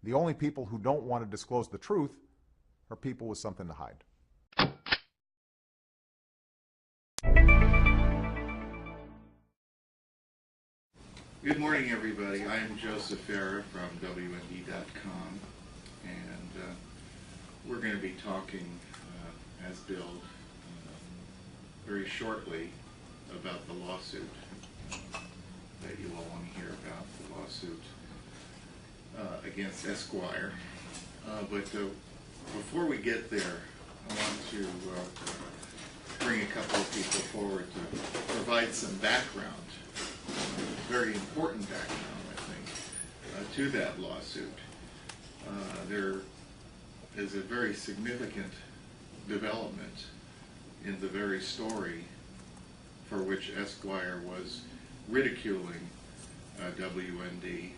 The only people who don't want to disclose the truth are people with something to hide. Good morning, everybody. I am Joseph Farah from WND.com, and we're going to be talking, as billed, very shortly about the lawsuit that you all want to hear about, the lawsuit against Esquire. But before we get there, I want to bring a couple of people forward to provide some background, very important background, I think, to that lawsuit. There is a very significant development in the very story for which Esquire was ridiculing WND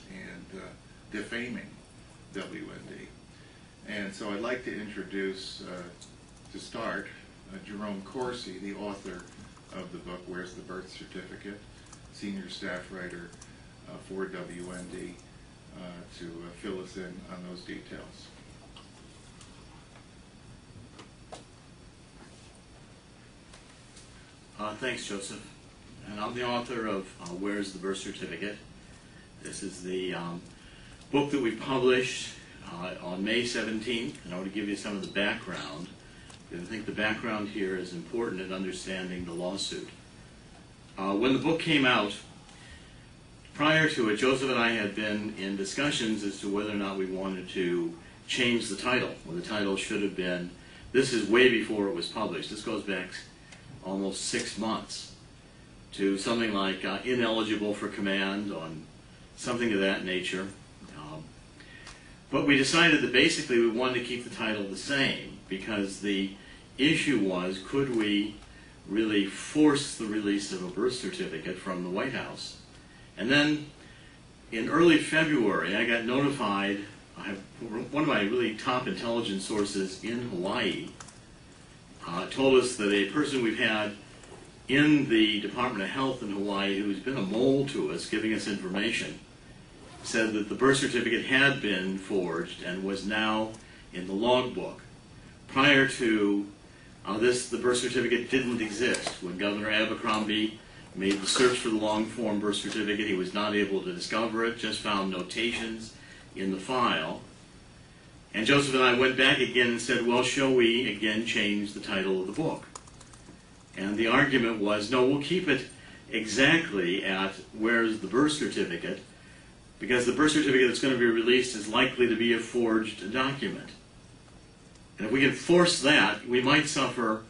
and defaming WND. And so I'd like to introduce, to start, Jerome Corsi, the author of the book, Where's the Birth Certificate? Senior staff writer for WND, to fill us in on those details. Thanks, Joseph. And I'm the author of Where's the Birth Certificate? This is the book that we published on May 17th, and I want to give you some of the background, because I think the background here is important in understanding the lawsuit. When the book came out, prior to it, Joseph and I had been in discussions as to whether or not we wanted to change the title. Well, the title should have been, this is way before it was published, this goes back almost 6 months, to something like Ineligible for Command, on something of that nature. But we decided that basically we wanted to keep the title the same, because the issue was, could we really force the release of a birth certificate from the White House? And then in early February, I got notified, one of my really top intelligence sources in Hawaii told us that a person we've had in the Department of Health in Hawaii, who's been a mole to us, giving us information, said that the birth certificate had been forged and was now in the logbook. Prior to this, the birth certificate didn't exist. When Governor Abercrombie made the search for the long-form birth certificate, he was not able to discover it, just found notations in the file. And Joseph and I went back again and said, well, shall we again change the title of the book? And the argument was, no, we'll keep it exactly at Where's the Birth Certificate, because the birth certificate that's going to be released is likely to be a forged document. And if we can force that, we might suffer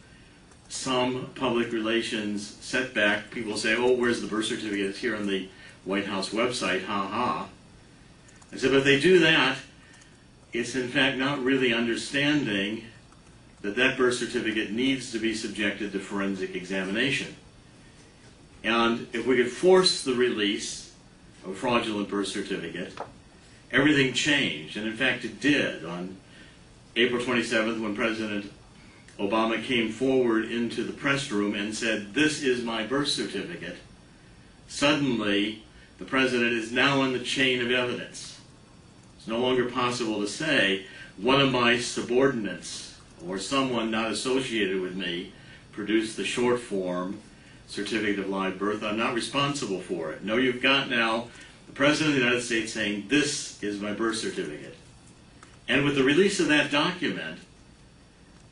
some public relations setback. People say, oh, where's the birth certificate? It's here on the White House website, ha-ha. I said, but if they do that, it's in fact not really understanding that that birth certificate needs to be subjected to forensic examination. And if we could force the release of a fraudulent birth certificate, everything changed. And in fact, it did. On April 27th, when President Obama came forward into the press room and said, this is my birth certificate, suddenly the president is now in the chain of evidence. It's no longer possible to say, one of my subordinates or someone not associated with me produced the short form certificate of live birth. I'm not responsible for it. No, you've got now the President of the United States saying, this is my birth certificate. And with the release of that document,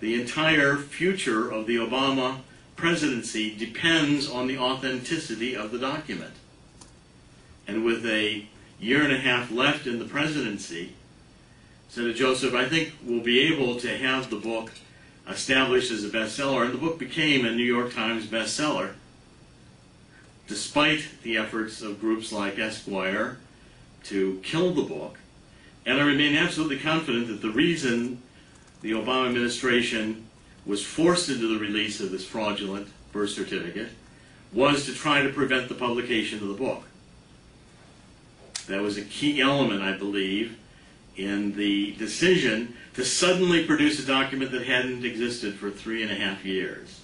the entire future of the Obama presidency depends on the authenticity of the document. And with a year and a half left in the presidency, Senator Joseph, I think we'll be able to have the book established as a bestseller, and the book became a New York Times bestseller, despite the efforts of groups like Esquire to kill the book. And I remain absolutely confident that the reason the Obama administration was forced into the release of this fraudulent birth certificate was to try to prevent the publication of the book. That was a key element, I believe, in the decision to suddenly produce a document that hadn't existed for 3.5 years.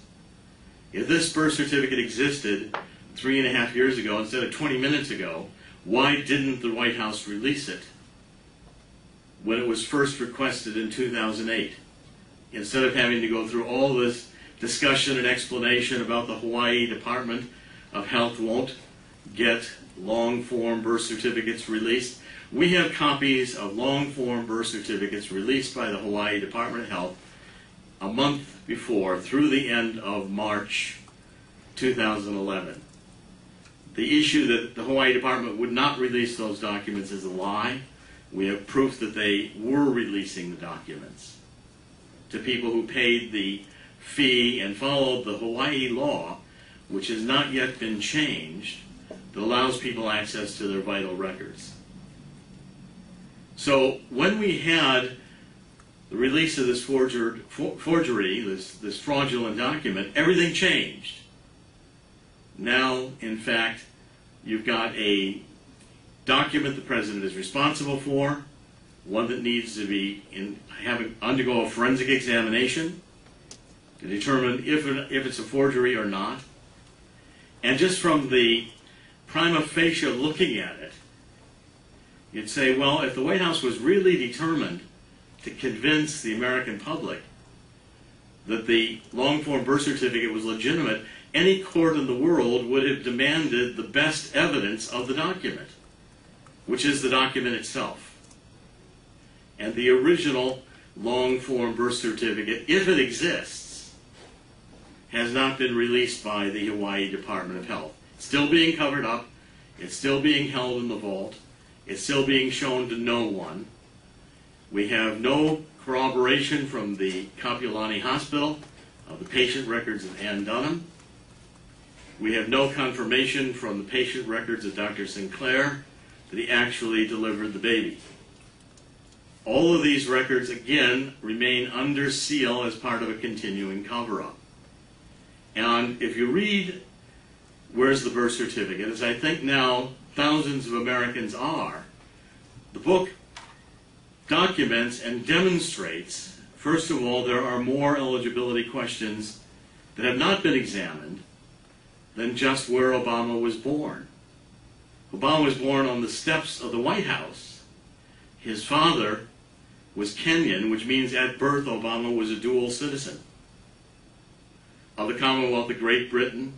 If this birth certificate existed 3.5 years ago instead of 20 minutes ago, why didn't the White House release it when it was first requested in 2008. Instead of having to go through all this discussion and explanation about the Hawaii Department of Health won't get long-form birth certificates released, we have copies of long-form birth certificates released by the Hawaii Department of Health a month before, through the end of March 2011. The issue that the Hawaii Department would not release those documents is a lie. We have proof that they were releasing the documents to people who paid the fee and followed the Hawaii law, which has not yet been changed, that allows people access to their vital records. So when we had the release of this forgery, this fraudulent document, everything changed. Now, in fact, you've got a document the president is responsible for, one that needs to be undergo a forensic examination to determine if it's a forgery or not. And just from the prima facie looking at it, you'd say, well, if the White House was really determined to convince the American public that the long-form birth certificate was legitimate, any court in the world would have demanded the best evidence of the document, which is the document itself. And the original long-form birth certificate, if it exists, has not been released by the Hawaii Department of Health. It's still being covered up. It's still being held in the vault. It's still being shown to no one. We have no corroboration from the Kapiolani Hospital of the patient records of Ann Dunham. We have no confirmation from the patient records of Dr. Sinclair that he actually delivered the baby. All of these records, again, remain under seal as part of a continuing cover-up. And if you read Where's the Birth Certificate, as I think now thousands of Americans are, the book documents and demonstrates, first of all, there are more eligibility questions that have not been examined than just where Obama was born. Obama was born on the steps of the White House. His father was Kenyan, which means at birth Obama was a dual citizen of the Commonwealth of Great Britain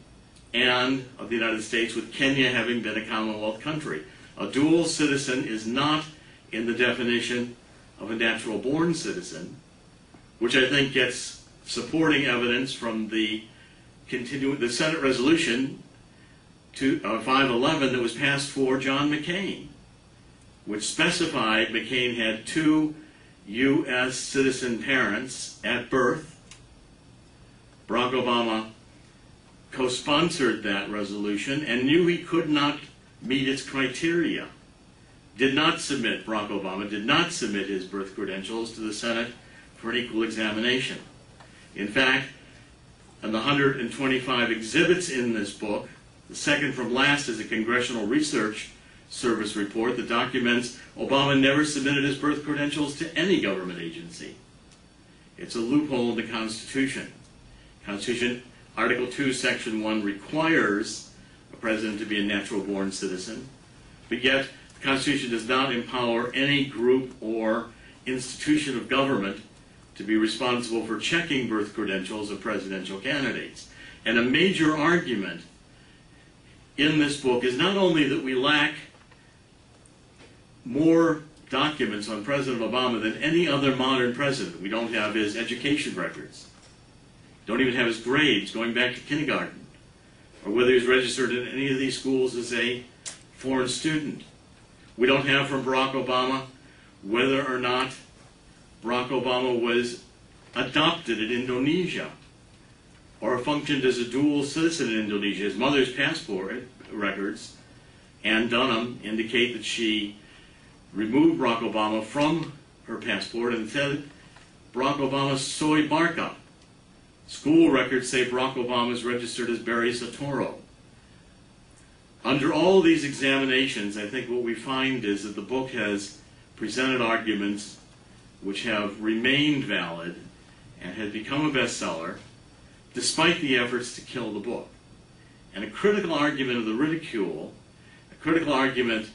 and of the United States, with Kenya having been a Commonwealth country. A dual citizen is not in the definition of a natural-born citizen, which I think gets supporting evidence from the Senate resolution 511 that was passed for John McCain, which specified McCain had 2 U.S. citizen parents at birth. Barack Obama co-sponsored that resolution and knew he could not meet its criteria. Barack Obama did not submit his birth credentials to the Senate for an equal examination. In fact, in the 125 exhibits in this book, the second from last is a Congressional Research Service report that documents Obama never submitted his birth credentials to any government agency. It's a loophole in the Constitution. Constitution, Article 2, Section 1 requires a president to be a natural-born citizen, but yet the Constitution does not empower any group or institution of government to be responsible for checking birth credentials of presidential candidates. And a major argument in this book is not only that we lack more documents on President Obama than any other modern president. We don't have his education records. Don't even have his grades going back to kindergarten, or whether he's registered in any of these schools as a foreign student. We don't have from Barack Obama whether or not Barack Obama was adopted in Indonesia or functioned as a dual citizen in Indonesia. His mother's passport records, Ann Dunham, indicate that she removed Barack Obama from her passport and said Barack Obama Soy Barca. School records say Barack Obama is registered as Barry Soetoro. Under all these examinations, I think what we find is that the book has presented arguments which have remained valid and have become a bestseller despite the efforts to kill the book. And a critical argument of the ridicule, a critical argument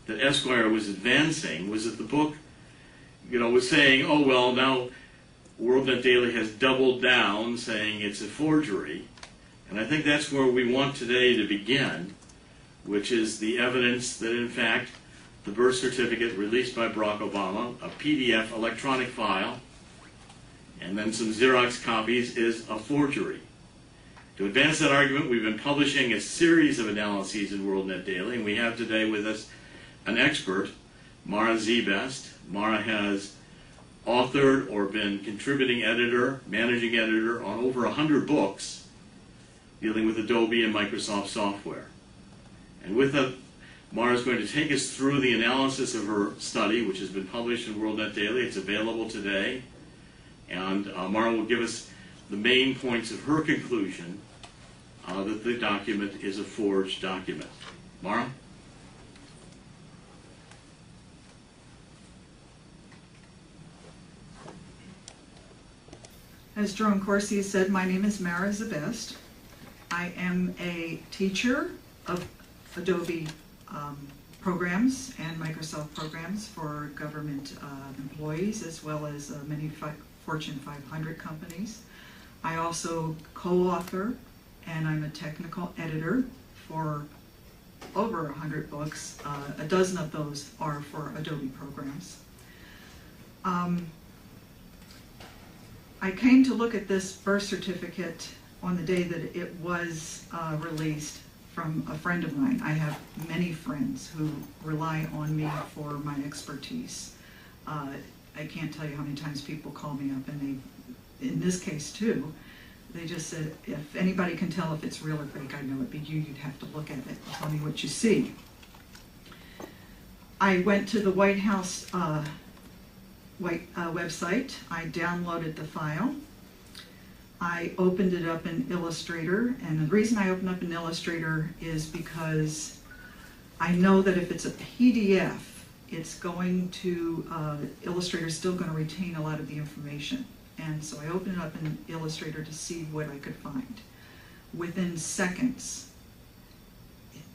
that Esquire was advancing, was that the book was saying, oh, well, now WorldNet Daily has doubled down saying it's a forgery. And I think that's where we want today to begin, which is the evidence that, in fact, the birth certificate released by Barack Obama, a PDF electronic file, and then some Xerox copies, is a forgery. To advance that argument, we've been publishing a series of analyses in WorldNet Daily, and we have today with us an expert, Mara Zbest. Mara has authored or been contributing editor, managing editor on over 100 books dealing with Adobe and Microsoft software. And with that, Mara is going to take us through the analysis of her study, which has been published in WorldNet Daily. It's available today. And Mara will give us the main points of her conclusion that the document is a forged document. Mara? As Jerome Corsi said, my name is Mara Zbest. I am a teacher of Adobe programs and Microsoft programs for government employees, as well as many Fortune 500 companies. I also co-author, and I'm a technical editor for over 100 books. A dozen of those are for Adobe programs. I came to look at this birth certificate on the day that it was released from a friend of mine. I have many friends who rely on me for my expertise. I can't tell you how many times people call me up, and they, in this case too, they just said, if anybody can tell if it's real or fake, I know it'd be you. You'd have to look at it and tell me what you see. I went to the White House website. I downloaded the file. I opened it up in Illustrator, and the reason I opened up in Illustrator is because I know that if it's a PDF, it's going to, Illustrator's still going to retain a lot of the information. And so I opened it up in Illustrator to see what I could find. Within seconds,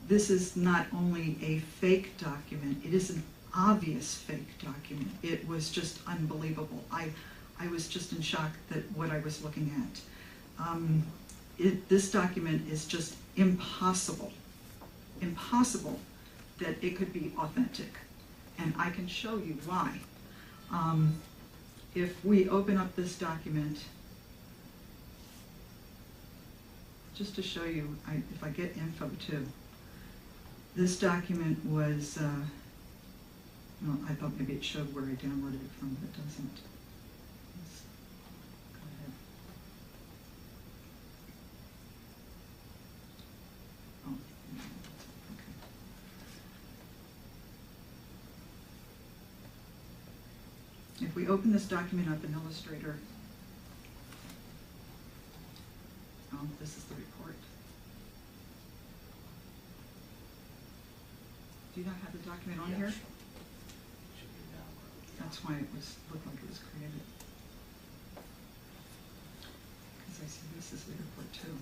this is not only a fake document, it is an obvious fake document. It was just unbelievable. I was just in shock that what I was looking at. This document is just impossible that it could be authentic. And I can show you why. If we open up this document, just to show you, if I get info too, this document was, well, I thought maybe it showed where I downloaded it from, but it doesn't. Let's go ahead. Oh, no, okay. If we open this document up in Illustrator, oh, this is the report. Do you not have the document on here? That's why it looked like it was created. Because I see this is the report too.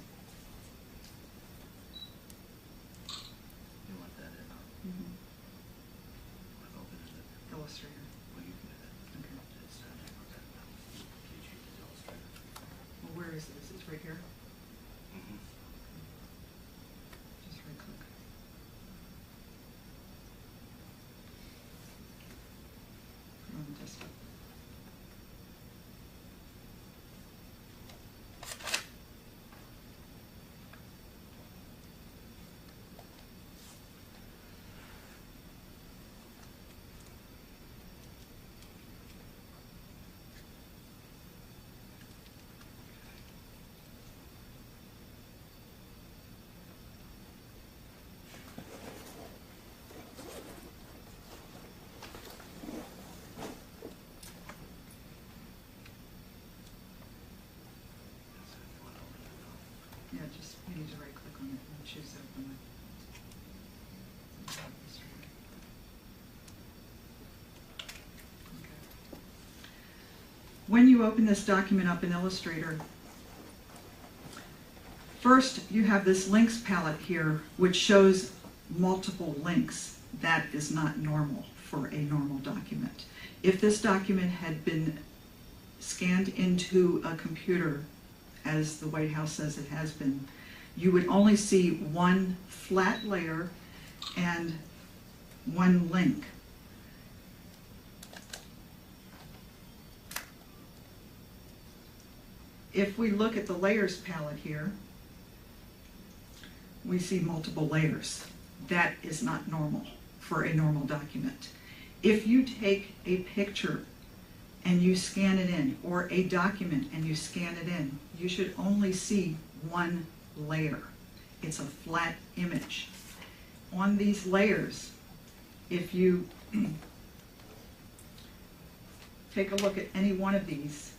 You want that in? Mm-hmm. Open it in Illustrator. Well, you can do that. Okay. It's not in Illustrator. Well, where is this? It's right here. Mm-hmm. Just right click. Put it on the desktop. Yeah, just you need to right click on it and choose open it. Okay. When you open this document up in Illustrator, first you have this links palette here which shows multiple links, that is not normal for a normal document. If this document had been scanned into a computer, as the White House says it has been, you would only see one flat layer and one link. If we look at the layers palette here, we see multiple layers. That is not normal for a normal document. If you take a picture and you scan it in, or a document and you scan it in, you should only see one layer. It's a flat image. On these layers, if you take a look at any one of these,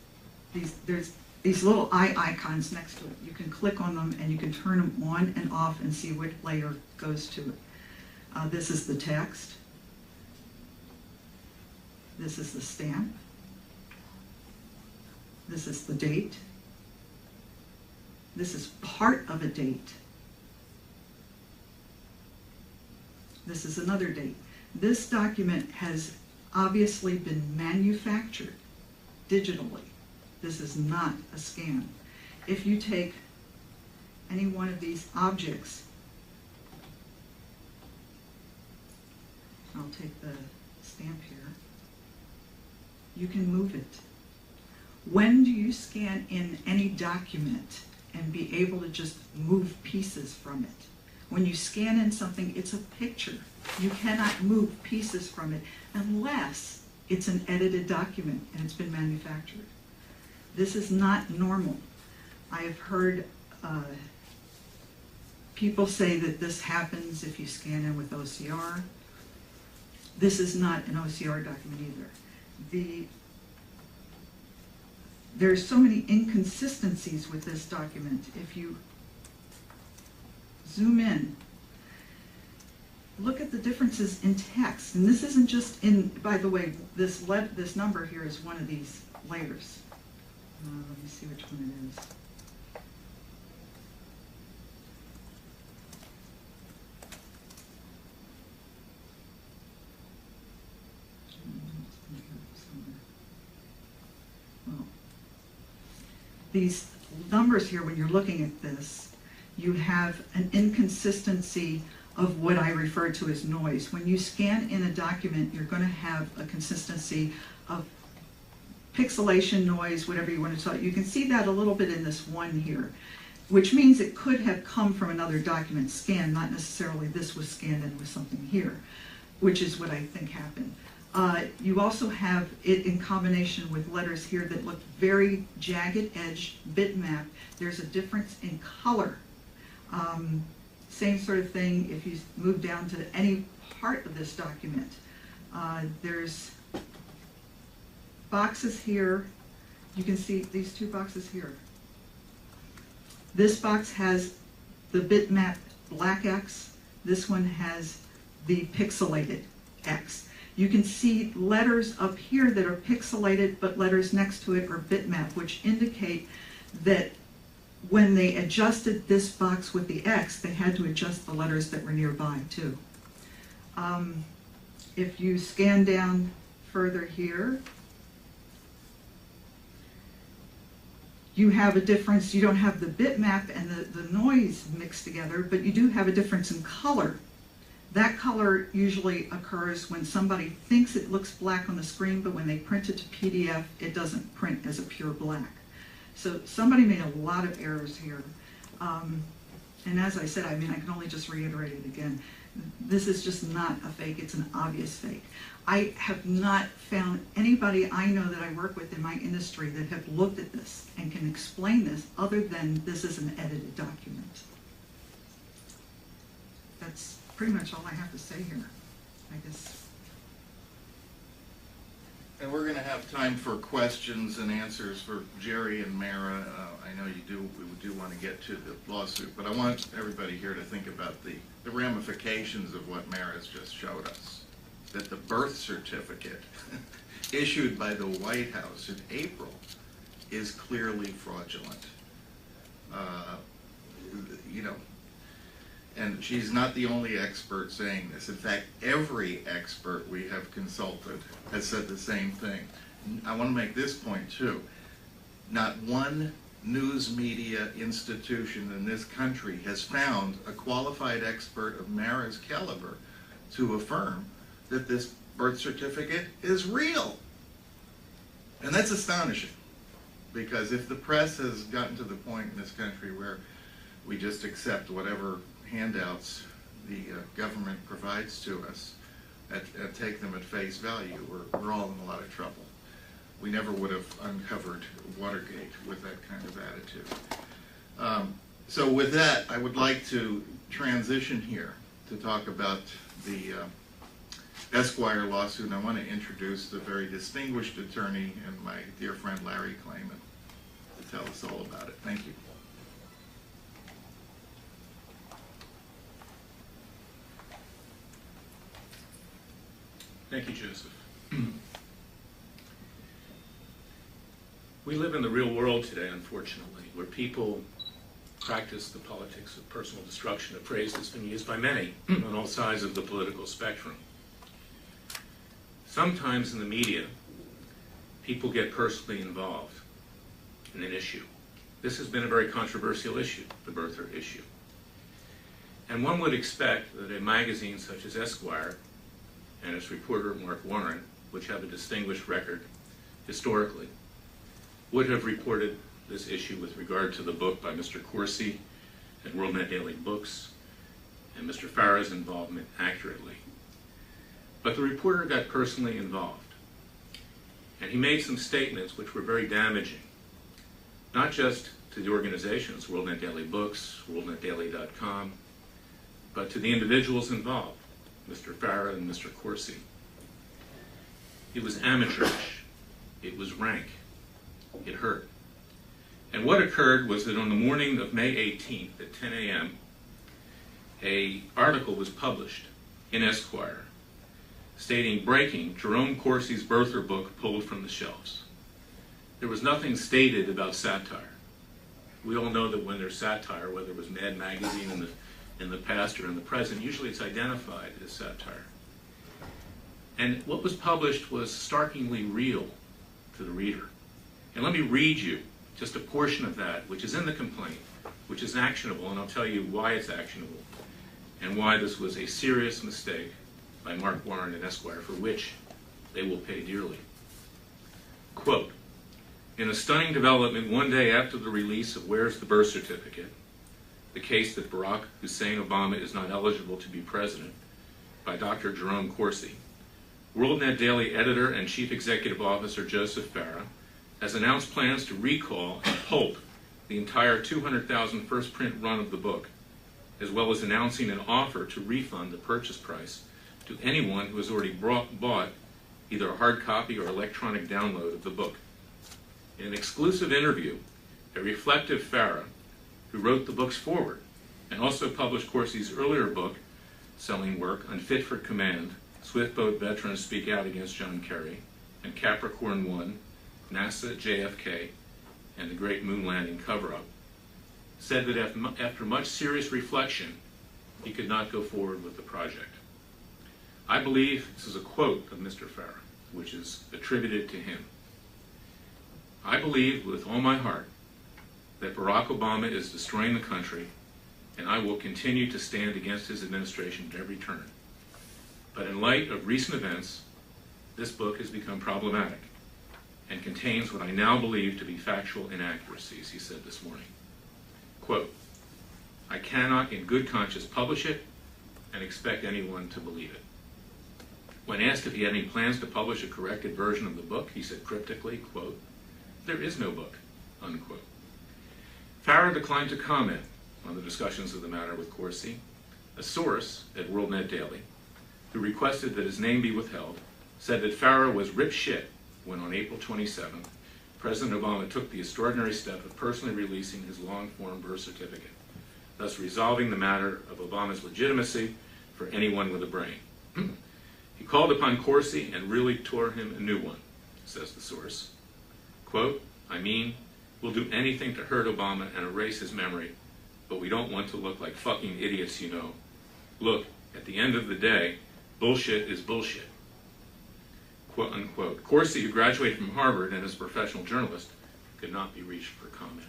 there's these little eye icons next to it. You can click on them and you can turn them on and off and see what layer goes to it. This is the text. This is the stamp. This is the date. This is part of a date. This is another date. This document has obviously been manufactured digitally. This is not a scan. If you take any one of these objects, I'll take the stamp here, you can move it. When do you scan in any document and be able to just move pieces from it? When you scan in something, it's a picture. You cannot move pieces from it unless it's an edited document and it's been manufactured. This is not normal. I have heard people say that this happens if you scan in with OCR. This is not an OCR document either. There's so many inconsistencies with this document. If you zoom in, look at the differences in text. And this isn't just in, by the way, this number here is one of these layers. Let me see which one it is. Well, these numbers here, when you're looking at this, you have an inconsistency of what I refer to as noise. When you scan in a document, you're going to have a consistency of pixelation, noise, whatever you want to call it. You can see that a little bit in this one here, which means it could have come from another document scanned, not necessarily this was scanned in with something here, which is what I think happened. You also have it in combination with letters here that look very jagged edge, bitmap. There's a difference in color. Same sort of thing if you move down to any part of this document. There's boxes here. You can see these two boxes here. This box has the bitmap black X. This one has the pixelated X. You can see letters up here that are pixelated, but letters next to it are bitmap, which indicate that when they adjusted this box with the X, they had to adjust the letters that were nearby too. If you scan down further here, you have a difference. You don't have the bitmap and the noise mixed together, but you do have a difference in color. That color usually occurs when somebody thinks it looks black on the screen, but when they print it to PDF, it doesn't print as a pure black. So somebody made a lot of errors here. And as I said, I mean, I can only just reiterate it again. This is just not a fake, it's an obvious fake. I have not found anybody I know that I work with in my industry that have looked at this and can explain this other than this is an edited document. That's pretty much all I have to say here, I guess. And we're going to have time for questions and answers for Jerry and Mara. I know we do want to get to the lawsuit, but I want everybody here to think about the ramifications of what Mara's just showed us. That the birth certificate issued by the White House in April is clearly fraudulent. You know, And she's not the only expert saying this. In fact, every expert we have consulted has said the same thing. I want to make this point too. Not one news media institution in this country has found a qualified expert of Mara's caliber to affirm that this birth certificate is real. And that's astonishing, because if the press has gotten to the point in this country where we just accept whatever handouts the government provides to us and take them at face value, we're all in a lot of trouble. We never would have uncovered Watergate with that kind of attitude. So with that, I would like to transition here to talk about the Esquire lawsuit. And I want to introduce the very distinguished attorney and my dear friend Larry Klayman to tell us all about it. Thank you. Thank you, Joseph. We live in the real world today, unfortunately, where people practice the politics of personal destruction, a phrase that's been used by many on all sides of the political spectrum. Sometimes in the media, people get personally involved in an issue. This has been a very controversial issue, the birther issue. And one would expect that a magazine such as Esquire and its reporter, Mark Warren, which have a distinguished record historically, would have reported this issue with regard to the book by Mr. Corsi at WorldNet Daily Books and Mr. Farah's involvement accurately. But the reporter got personally involved, and he made some statements which were very damaging, not just to the organizations, WorldNet Daily Books, WorldNetDaily.com, but to the individuals involved, Mr. Farah and Mr. Corsi. It was amateurish. It was rank. It hurt. And what occurred was that on the morning of May 18th at 10 a.m., an article was published in Esquire stating, "Breaking, Jerome Corsi's birther book pulled from the shelves." There was nothing stated about satire. We all know that when there's satire, whether it was Mad Magazine in the past or in the present, usually it's identified as satire. And what was published was starkly real to the reader. And let me read you just a portion of that, which is in the complaint, which is actionable, and I'll tell you why it's actionable and why this was a serious mistake by Mark Warren and Esquire, for which they will pay dearly. Quote, "In a stunning development one day after the release of Where's the Birth Certificate, the case that Barack Hussein Obama is not eligible to be president, by Dr. Jerome Corsi, WorldNet Daily editor and chief executive officer Joseph Farah has announced plans to recall and pulp the entire 200,000 first print run of the book, as well as announcing an offer to refund the purchase price to anyone who has already bought either a hard copy or electronic download of the book. In an exclusive interview, a reflective Farah, who wrote the book's foreword and also published Corsi's earlier book, selling work, Unfit for Command, Swiftboat Veterans Speak Out Against John Kerry, and Capricorn 1, NASA, JFK, and the Great Moon Landing Cover-Up, said that after much serious reflection, he could not go forward with the project. I believe, this is a quote of Mr. Farah, which is attributed to him, "I believe with all my heart that Barack Obama is destroying the country, and I will continue to stand against his administration at every turn. But in light of recent events, this book has become problematic and contains what I now believe to be factual inaccuracies," he said this morning. Quote, "I cannot in good conscience publish it and expect anyone to believe it." When asked if he had any plans to publish a corrected version of the book, he said cryptically, quote, "There is no book," unquote. Farah declined to comment on the discussions of the matter with Corsi. A source at WorldNet Daily, who requested that his name be withheld, said that Farah was rip shit when on April 27th, President Obama took the extraordinary step of personally releasing his long-form birth certificate, thus resolving the matter of Obama's legitimacy for anyone with a brain. He called upon Corsi and really tore him a new one, says the source. Quote, "I mean, we'll do anything to hurt Obama and erase his memory, but we don't want to look like fucking idiots, you know. Look, at the end of the day, bullshit is bullshit. Quote unquote. Corsi, who graduated from Harvard and is a professional journalist, could not be reached for comment.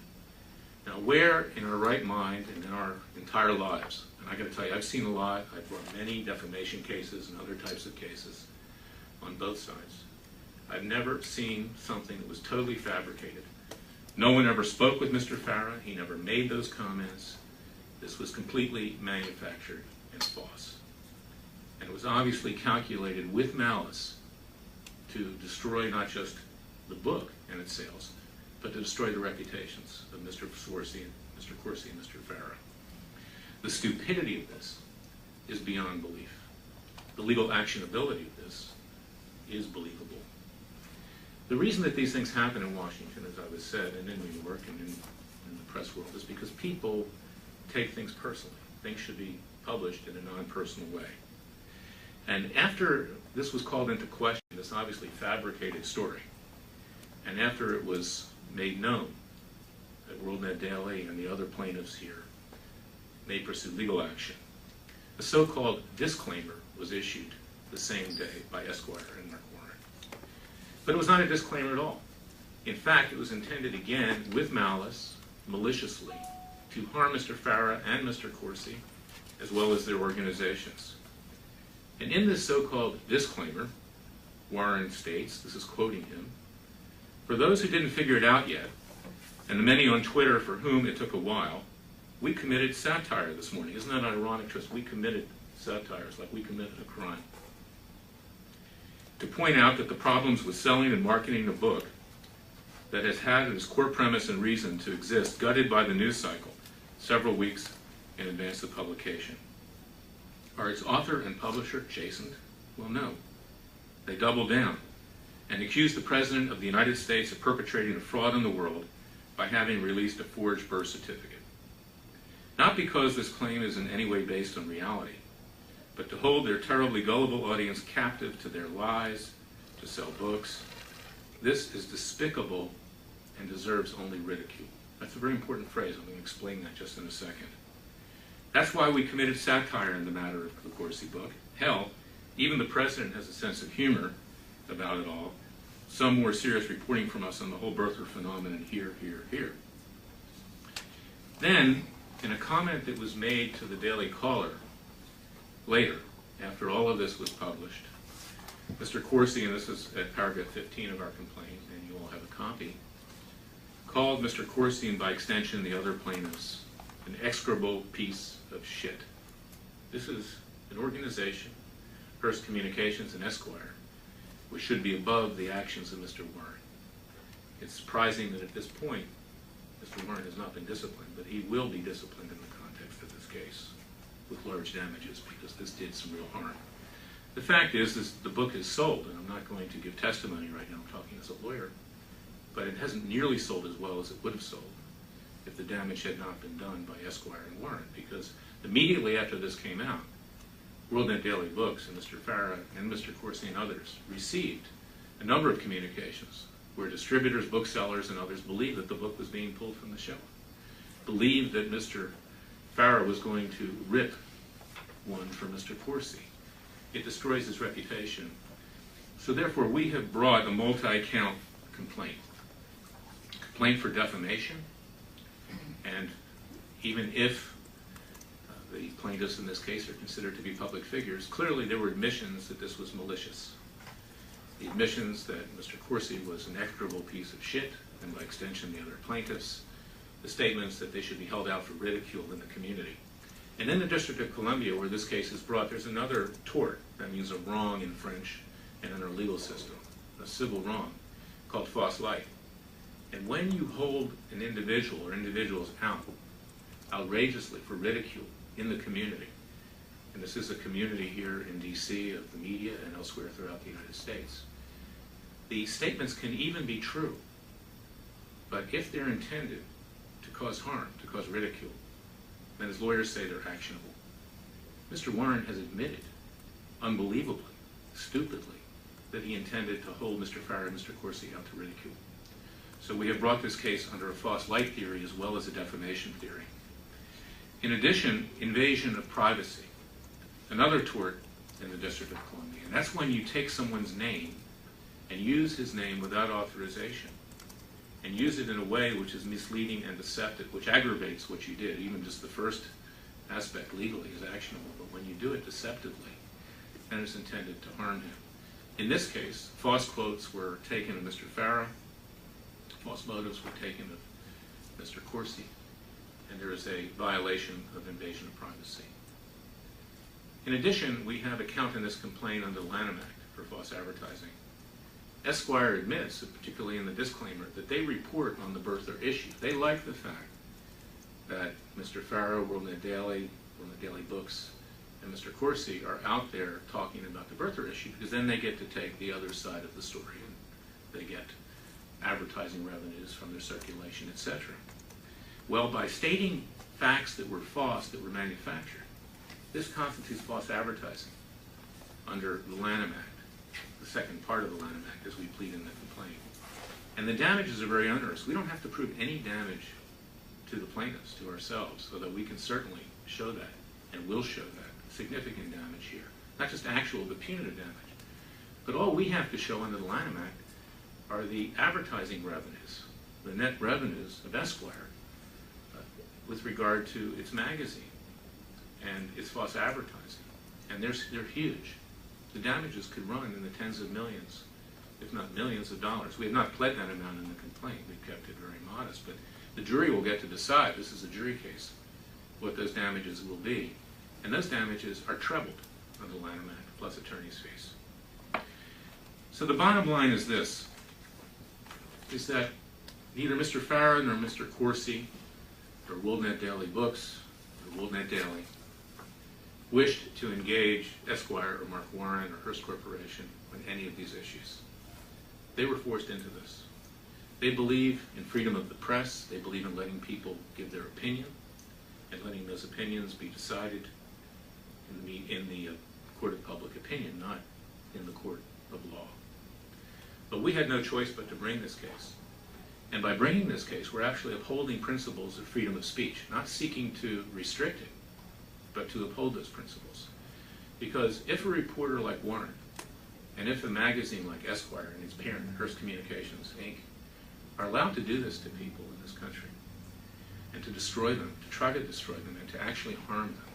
Now, where in our right mind and in our entire lives, and I got to tell you, I've seen a lot, I've brought many defamation cases and other types of cases on both sides. I've never seen something that was totally fabricated. No one ever spoke with Mr. Farah. He never made those comments. This was completely manufactured and false. And it was obviously calculated with malice to destroy not just the book and its sales, but to destroy the reputations of Mr. Corsi and Mr. Farah. The stupidity of this is beyond belief. The legal actionability of this is believable. The reason that these things happen in Washington, as I was said, and in New York and in the press world, is because people take things personally. Things should be published in a non-personal way. And after this was called into question, this obviously fabricated story, and after it was made known that WorldNet Daily and the other plaintiffs here may pursue legal action, a so-called disclaimer was issued the same day by Esquire and Mark Warren. But it was not a disclaimer at all. In fact, it was intended again with malice, maliciously, to harm Mr. Farah and Mr. Corsi, as well as their organizations. And in this so-called disclaimer, Warren states, this is quoting him, "For those who didn't figure it out yet, and the many on Twitter for whom it took a while, we committed satire this morning." Isn't that ironic to us? We committed satire. It's like we committed a crime. To point out that the problems with selling and marketing a book that has had its core premise and reason to exist gutted by the news cycle several weeks in advance of publication. Are its author and publisher chastened? Well, no. They doubled down and accused the President of the United States of perpetrating a fraud in the world by having released a forged birth certificate. Not because this claim is in any way based on reality, but to hold their terribly gullible audience captive to their lies, to sell books. This is despicable and deserves only ridicule. That's a very important phrase. I'm going to explain that just in a second. That's why we committed satire in the matter of the Corsi book. Hell, even the President has a sense of humor about it all. Some more serious reporting from us on the whole birther phenomenon here. Then, in a comment that was made to the Daily Caller later, after all of this was published, Mr. Corsi, and this is at paragraph 15 of our complaint, and you all have a copy, called Mr. Corsi, and by extension the other plaintiffs, an execrable piece of shit. This is an organization, Hearst Communications and Esquire, which should be above the actions of Mr. Warren. It's surprising that at this point, Mr. Warren has not been disciplined, but he will be disciplined in the context of this case with large damages, because this did some real harm. The fact is the book is sold, and I'm not going to give testimony right now, I'm talking as a lawyer, but it hasn't nearly sold as well as it would have sold if the damage had not been done by Esquire and Warren, because immediately after this came out, WorldNet Daily Books and Mr. Farah and Mr. Corsi and others received a number of communications where distributors, booksellers, and others believed that the book was being pulled from the shelf, believed that Mr. Farah was going to rip one for Mr. Corsi. It destroys his reputation. So therefore, we have brought a multi-count complaint. Complaint for defamation, and even if the plaintiffs in this case are considered to be public figures, clearly there were admissions that this was malicious. The admissions that Mr. Corsi was an execrable piece of shit, and by extension the other plaintiffs, the statements that they should be held out for ridicule in the community. And in the District of Columbia, where this case is brought, there's another tort, that means a wrong in French and in our legal system, a civil wrong, called fausse light. And when you hold an individual or individuals out outrageously for ridicule in the community, and this is a community here in DC of the media and elsewhere throughout the United States, the statements can even be true, but if they're intended to cause harm, to cause ridicule, then as lawyers say, they're actionable. Mr. Warren has admitted, unbelievably, stupidly, that he intended to hold Mr. Farah and Mr. Corsi out to ridicule. So we have brought this case under a fausse light theory as well as a defamation theory. In addition, invasion of privacy, another tort in the District of Columbia. And that's when you take someone's name and use his name without authorization, and use it in a way which is misleading and deceptive, which aggravates what you did. Even just the first aspect legally is actionable, but when you do it deceptively, then it's intended to harm him. In this case, false quotes were taken of Mr. Farah, false motives were taken of Mr. Corsi, and there is a violation of invasion of privacy. In addition, we have a count in this complaint under the Lanham Act for false advertising. Esquire admits, particularly in the disclaimer, that they report on the birther issue. They like the fact that Mr. Farah, WorldNet Daily, WorldNet Daily Books, and Mr. Corsi are out there talking about the birther issue, because then they get to take the other side of the story, and they get advertising revenues from their circulation, etc. Well, by stating facts that were false, that were manufactured, this constitutes false advertising under the Lanham Act, the second part of the Lanham Act, as we plead in the complaint. And the damages are very onerous. We don't have to prove any damage to the plaintiffs, to ourselves, so that we can certainly show that, and will show that, significant damage here. Not just actual, but punitive damage. But all we have to show under the Lanham Act are the advertising revenues, the net revenues of Esquire with regard to its magazine and its false advertising. And they're huge. The damages could run in the tens of millions, if not millions of dollars. We have not pled that amount in the complaint. We've kept it very modest. But the jury will get to decide, this is a jury case, what those damages will be. And those damages are trebled under the Lanham Act, plus attorney's fees. So the bottom line is this, is that neither Mr. Farah nor Mr. Corsi or WorldNet Daily Books or WorldNet Daily wished to engage Esquire or Mark Warren or Hearst Corporation on any of these issues. They were forced into this. They believe in freedom of the press. They believe in letting people give their opinion and letting those opinions be decided in the court of public opinion, not in the court of law. But we had no choice but to bring this case. And by bringing this case, we're actually upholding principles of freedom of speech, not seeking to restrict it, but to uphold those principles. Because if a reporter like Warren, and if a magazine like Esquire and its parent, Hearst Communications, Inc., are allowed to do this to people in this country, and to destroy them, to try to destroy them, and to actually harm them,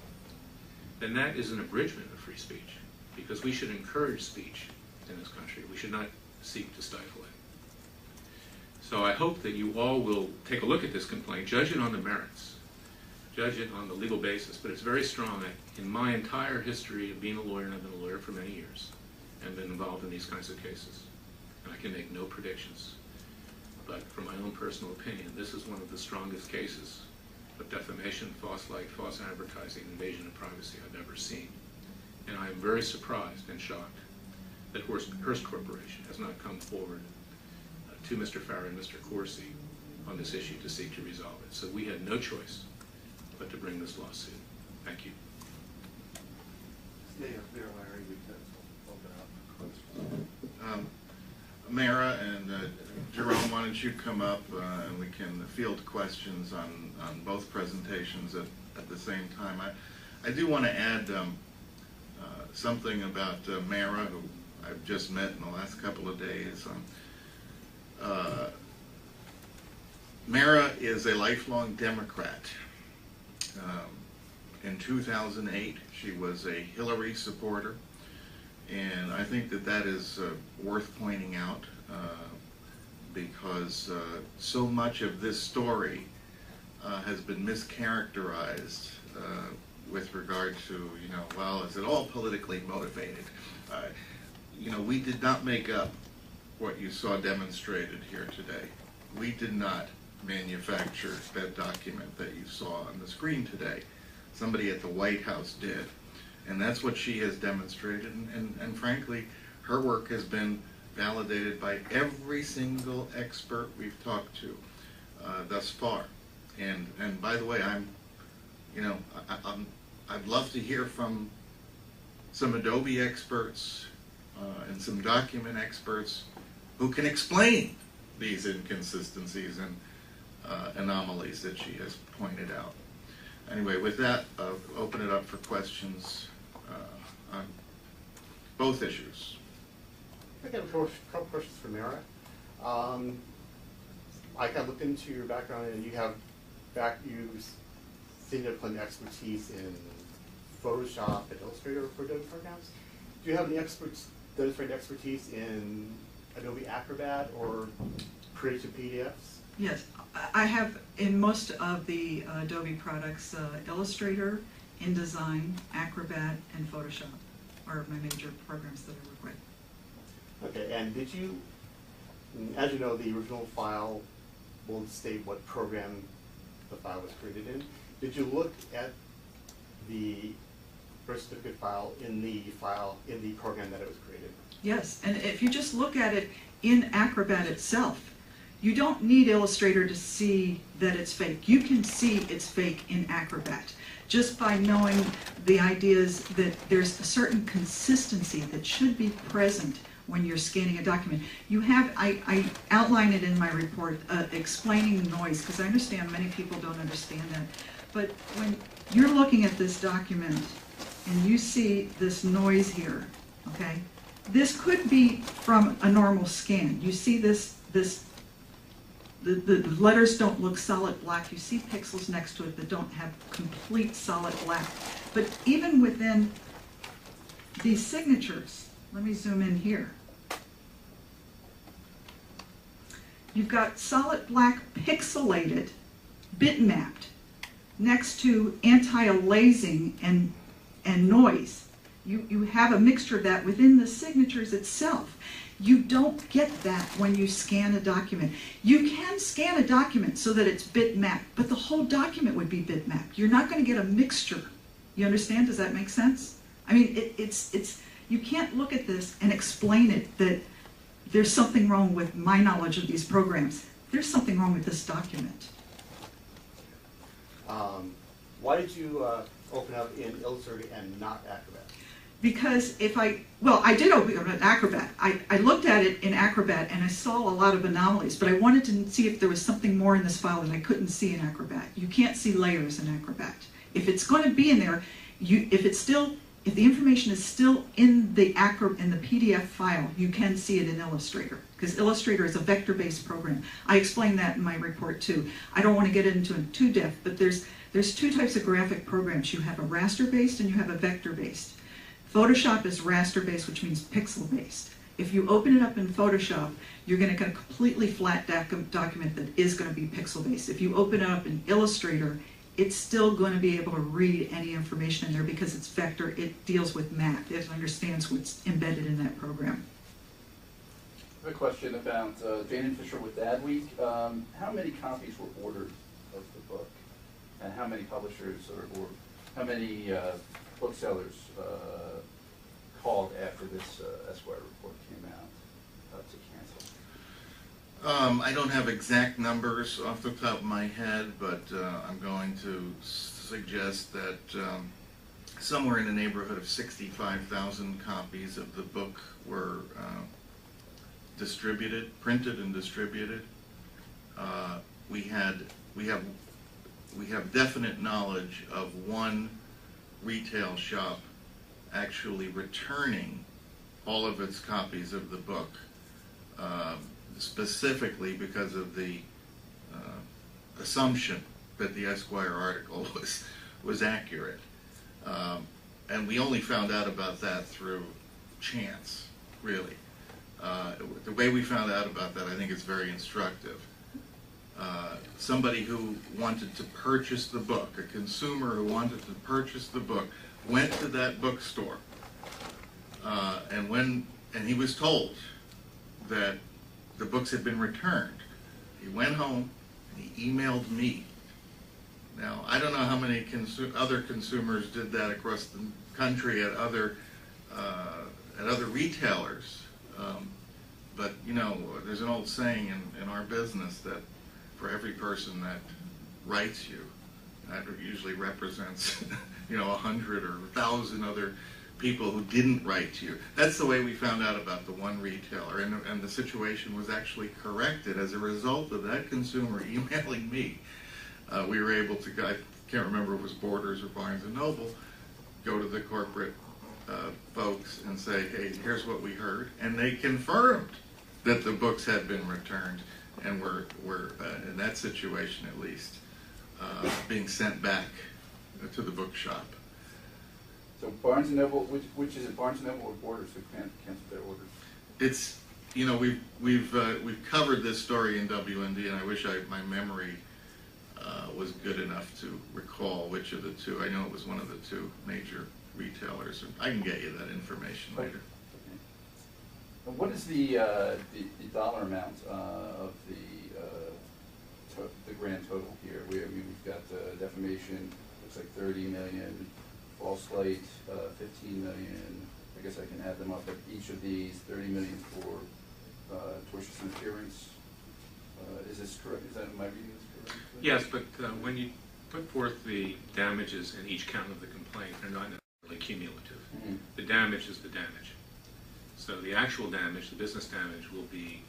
then that is an abridgment of free speech, because we should encourage speech in this country. We should not seek to stifle it. So I hope that you all will take a look at this complaint, judge it on the merits, judge it on the legal basis, but it's very strong. In my entire history of being a lawyer, and I've been a lawyer for many years, and been involved in these kinds of cases, and I can make no predictions, but from my own personal opinion, this is one of the strongest cases of defamation, false light, false advertising, invasion of privacy I've ever seen. And I am very surprised and shocked that Hearst Corporation has not come forward to Mr. Farah and Mr. Corsi on this issue to seek to resolve it. So we had no choice but to bring this lawsuit. Thank you. Stay up there, Larry, we can open up questions. Mara and Jerome, why don't you come up and we can field questions on both presentations at the same time. I do want to add something about Mara, who I've just met in the last couple of days. Mara is a lifelong Democrat. In 2008, she was a Hillary supporter, and I think that is worth pointing out because so much of this story has been mischaracterized with regard to, well, is it all politically motivated? We did not make up what you saw demonstrated here today. We did not manufacture that document that you saw on the screen today. Somebody at the White House did. And that's what she has demonstrated. And frankly, her work has been validated by every single expert we've talked to thus far. And by the way, I'd love to hear from some Adobe experts and some document experts who can explain these inconsistencies and anomalies that she has pointed out. Anyway, with that, open it up for questions on both issues. I got a couple questions for Mara. I kind of looked into your background, and you have significant expertise in Photoshop and Illustrator for Adobe programs. Do you have any demonstrated expertise in Adobe Acrobat or creating PDFs? Yes, I have in most of the Adobe products, Illustrator, InDesign, Acrobat, and Photoshop are my major programs that I work with. Okay, and did you, as you know, the original file will state what program the file was created in. Did you look at the birth certificate file in the program that it was created in? Yes, and if you just look at it in Acrobat itself, you don't need Illustrator to see that it's fake. You can see it's fake in Acrobat just by knowing the ideas that there's a certain consistency that should be present when you're scanning a document. You have, I outline it in my report explaining the noise, because I understand many people don't understand that. But when you're looking at this document and you see this noise here, okay, this could be from a normal scan. You see the letters don't look solid black. You see pixels next to it that don't have complete solid black. But even within these signatures, let me zoom in here. You've got solid black pixelated, bitmapped, next to anti-aliasing and noise. You have a mixture of that within the signatures itself. You don't get that when you scan a document. You can scan a document so that it's bitmapped, but the whole document would be bitmapped. You're not going to get a mixture. You understand? Does that make sense? I mean, it's you can't look at this and explain it that there's something wrong with my knowledge of these programs. There's something wrong with this document. Why did you open up in Illustrator and not Acrobat? Because I did open up in Acrobat. I looked at it in Acrobat and I saw a lot of anomalies, but I wanted to see if there was something more in this file that I couldn't see in Acrobat. You can't see layers in Acrobat. If it's going to be in there, if the information is still in the PDF file, you can see it in Illustrator, because Illustrator is a vector-based program. I explained that in my report too. I don't want to get into it too depth, but there's two types of graphic programs. You have a raster-based and you have a vector-based. Photoshop is raster-based, which means pixel-based. If you open it up in Photoshop, you're going to get a completely flat document that is going to be pixel-based. If you open it up in Illustrator, it's still going to be able to read any information in there because it's vector. It deals with math. It understands what's embedded in that program. I have a question about Jane Fisher with Adweek. How many copies were ordered of the book? And how many publishers or how many booksellers called after this Esquire report came out to cancel? I don't have exact numbers off the top of my head, but I'm going to suggest that somewhere in the neighborhood of 65,000 copies of the book were printed and distributed. We have definite knowledge of one retail shop actually returning all of its copies of the book, specifically because of the assumption that the Esquire article was accurate. And we only found out about that through chance, really. The way we found out about that, I think, is very instructive. Somebody who wanted to purchase the book, a consumer who wanted to purchase the book, went to that bookstore, and he was told that the books had been returned. He went home and he emailed me. Now, I don't know how many other consumers did that across the country at other retailers, but you know, there's an old saying in our business that for every person that writes you, that usually represents 100 or 1,000 other people who didn't write to you. That's the way we found out about the one retailer, and the situation was actually corrected as a result of that consumer emailing me. We were able to can't remember if it was Borders or Barnes and Noble, go to the corporate folks and say, hey, here's what we heard, and they confirmed that the books had been returned and were in that situation at least, being sent back to the bookshop. So Barnes and Noble, which is it, Barnes and Noble or Borders who canceled their orders? It's, you know, we've covered this story in WND, and I wish my memory was good enough to recall which of the two. I know it was one of the two major retailers. I can get you that information later. Okay. And what is the dollar amount of the grand total here? We've got defamation, looks like 30 million, false light, 15 million. I guess I can add them up, but each of these, 30 million for tortious interference. Is this correct? Is that my reading is correct? Yes, but when you put forth the damages in each count of the complaint, they're not necessarily cumulative. Mm-hmm. The damage is the damage. So the actual damage, the business damage, will be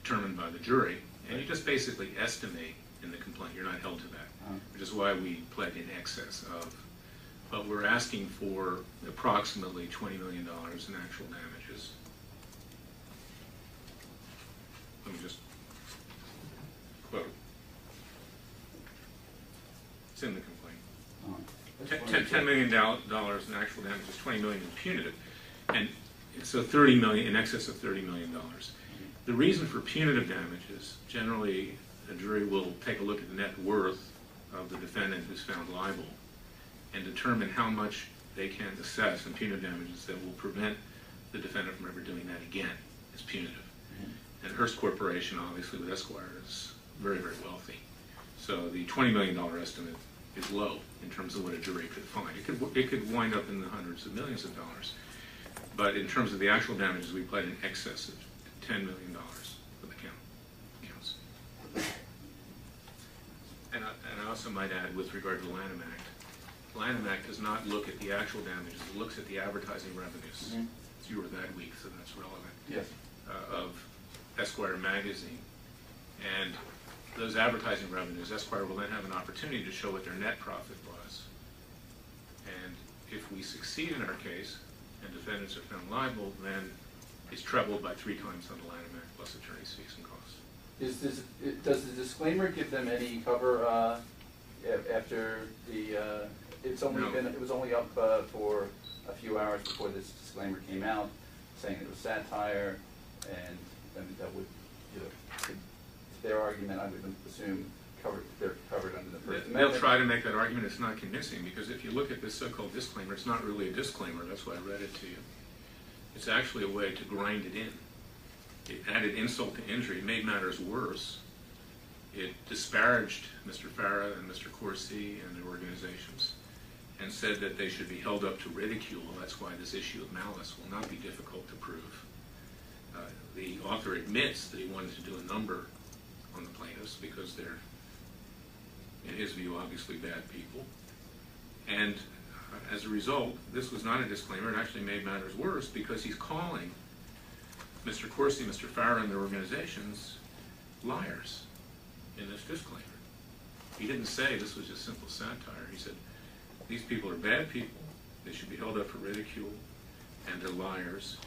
determined by the jury, and you just basically estimate in the complaint. You're not held to that, which is why we pled in excess of. But we're asking for approximately $20 million in actual damages. Let me just quote. It's in the complaint. $10 million in actual damages, $20 million in punitive, and so $30 million, in excess of $30 million. The reason for punitive damages, generally a jury will take a look at the net worth of the defendant who's found liable and determine how much they can assess in punitive damages that will prevent the defendant from ever doing that again as punitive. And Hearst Corporation, obviously with Esquire, is very, very wealthy. So the $20 million estimate is low in terms of what a jury could find. It could wind up in the hundreds of millions of dollars. But in terms of the actual damages, we pled in excess of $10 million for the counts. And I also might add, with regard to the Lanham Act, the Lanham Act does not look at the actual damages. It looks at the advertising revenues. Mm-hmm. It's You Were That Week, so that's relevant. Yes. Of Esquire magazine. And those advertising revenues, Esquire will then have an opportunity to show what their net profit was. And if we succeed in our case, and defendants are found liable, then it's trebled by 3 times on the Lanham Act plus attorney's fees and costs. Does the disclaimer give them any cover after the? It was only up for a few hours before this disclaimer came out, saying it was satire, and that would, their argument, I would assume, they're covered under the First Amendment. They'll try to make that argument. It's not convincing, because if you look at this so-called disclaimer, it's not really a disclaimer. That's why I read it to you. It's actually a way to grind it in. It added insult to injury. It made matters worse. It disparaged Mr. Farah and Mr. Corsi and their organizations, and said that they should be held up to ridicule. That's why this issue of malice will not be difficult to prove. The author admits that he wanted to do a number on the plaintiffs because they're, in his view, obviously bad people. And as a result, this was not a disclaimer. It actually made matters worse, because he's calling Mr. Corsi, Mr. Farah, and their organizations liars in this disclaimer. He didn't say this was just simple satire. He said, these people are bad people. They should be held up for ridicule, and they're liars.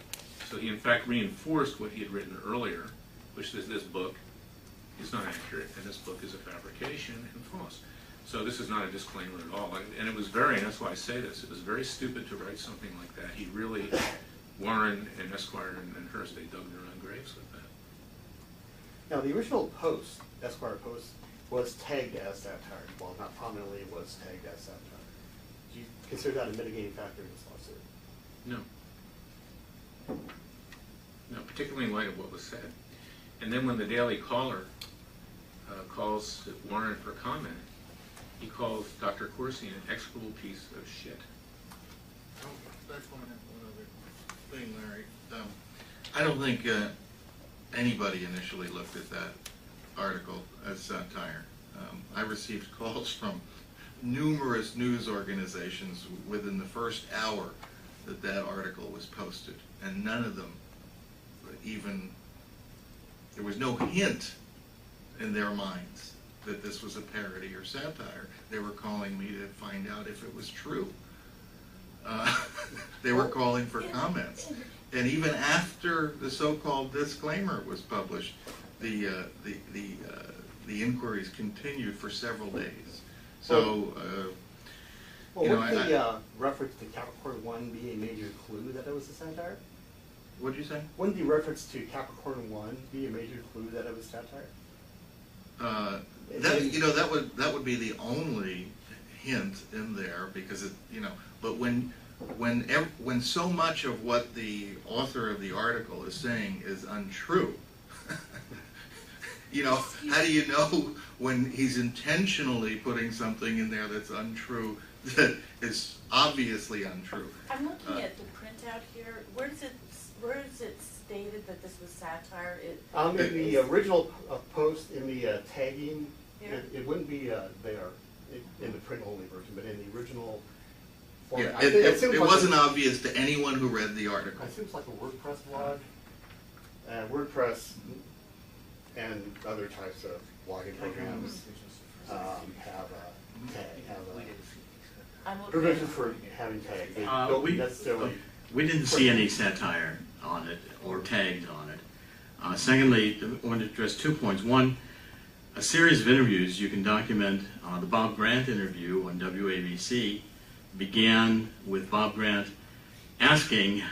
So he, in fact, reinforced what he had written earlier, which is this book is not accurate, and this book is a fabrication and false. So this is not a disclaimer at all. And it was very, and that's why I say this, it was very stupid to write something like that. He really, Warren and Esquire and Hearst, they dug their own graves with that. Now, the original post, Esquire post, was tagged as satire. Well, not prominently, it was tagged as satire. Do you consider that a mitigating factor in this lawsuit? No. No, particularly in light of what was said. And then when the Daily Caller calls Warren for comment, he calls Dr. Corsi an execrable piece of shit. That's one other thing, Larry. I don't think anybody initially looked at that article as satire. I received calls from numerous news organizations within the first hour that that article was posted, and none of them even, there was no hint in their minds that this was a parody or satire. They were calling me to find out if it was true. They were calling for comments. And even after the so-called disclaimer was published, the inquiries continued for several days. So, Well, you know, wouldn't the reference to Capricorn 1 be a major clue that it was a satire? what'd you say? Wouldn't the reference to Capricorn 1 be a major clue that it was satire? That would be the only hint in there, because it, but when so much of what the author of the article is saying is untrue, how do you know when he's intentionally putting something in there that's untrue, that is obviously untrue? I'm looking at the printout here. Where is it stated that this was satire? In the original post, in the tagging, Here? it wouldn't be there in the print-only version, but in the original form. Yeah, I think it seems it like wasn't obvious to anyone who read the article. It seems like a WordPress blog. WordPress and other types of blogging programs have I'm a looking provision at, for having tags. They Uh, don't we- necessarily. We didn't see any satire on it or tags on it. Secondly, I want to address 2 points. One, a series of interviews, you can document the Bob Grant interview on WABC began with Bob Grant asking,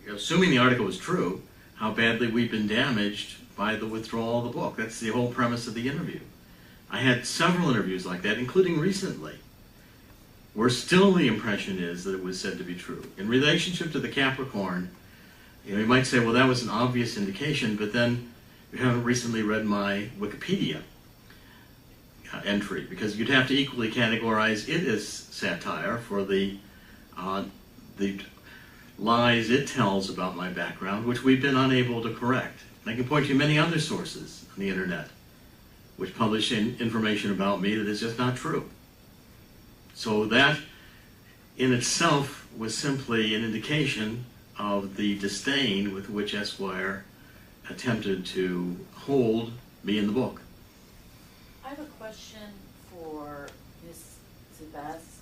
assuming the article was true, how badly we've been damaged by the withdrawal of the book. That's the whole premise of the interview. I had several interviews like that, including recently, where still the impression is that it was said to be true. In relationship to the Capricorn, you might say, well, that was an obvious indication, but then you haven't recently read my Wikipedia entry, because you'd have to equally categorize it as satire for the lies it tells about my background, which we've been unable to correct. And I can point to many other sources on the internet which publish information about me that is just not true. So that in itself was simply an indication of the disdain with which Esquire attempted to hold me in the book. I have a question for Ms. Zebest.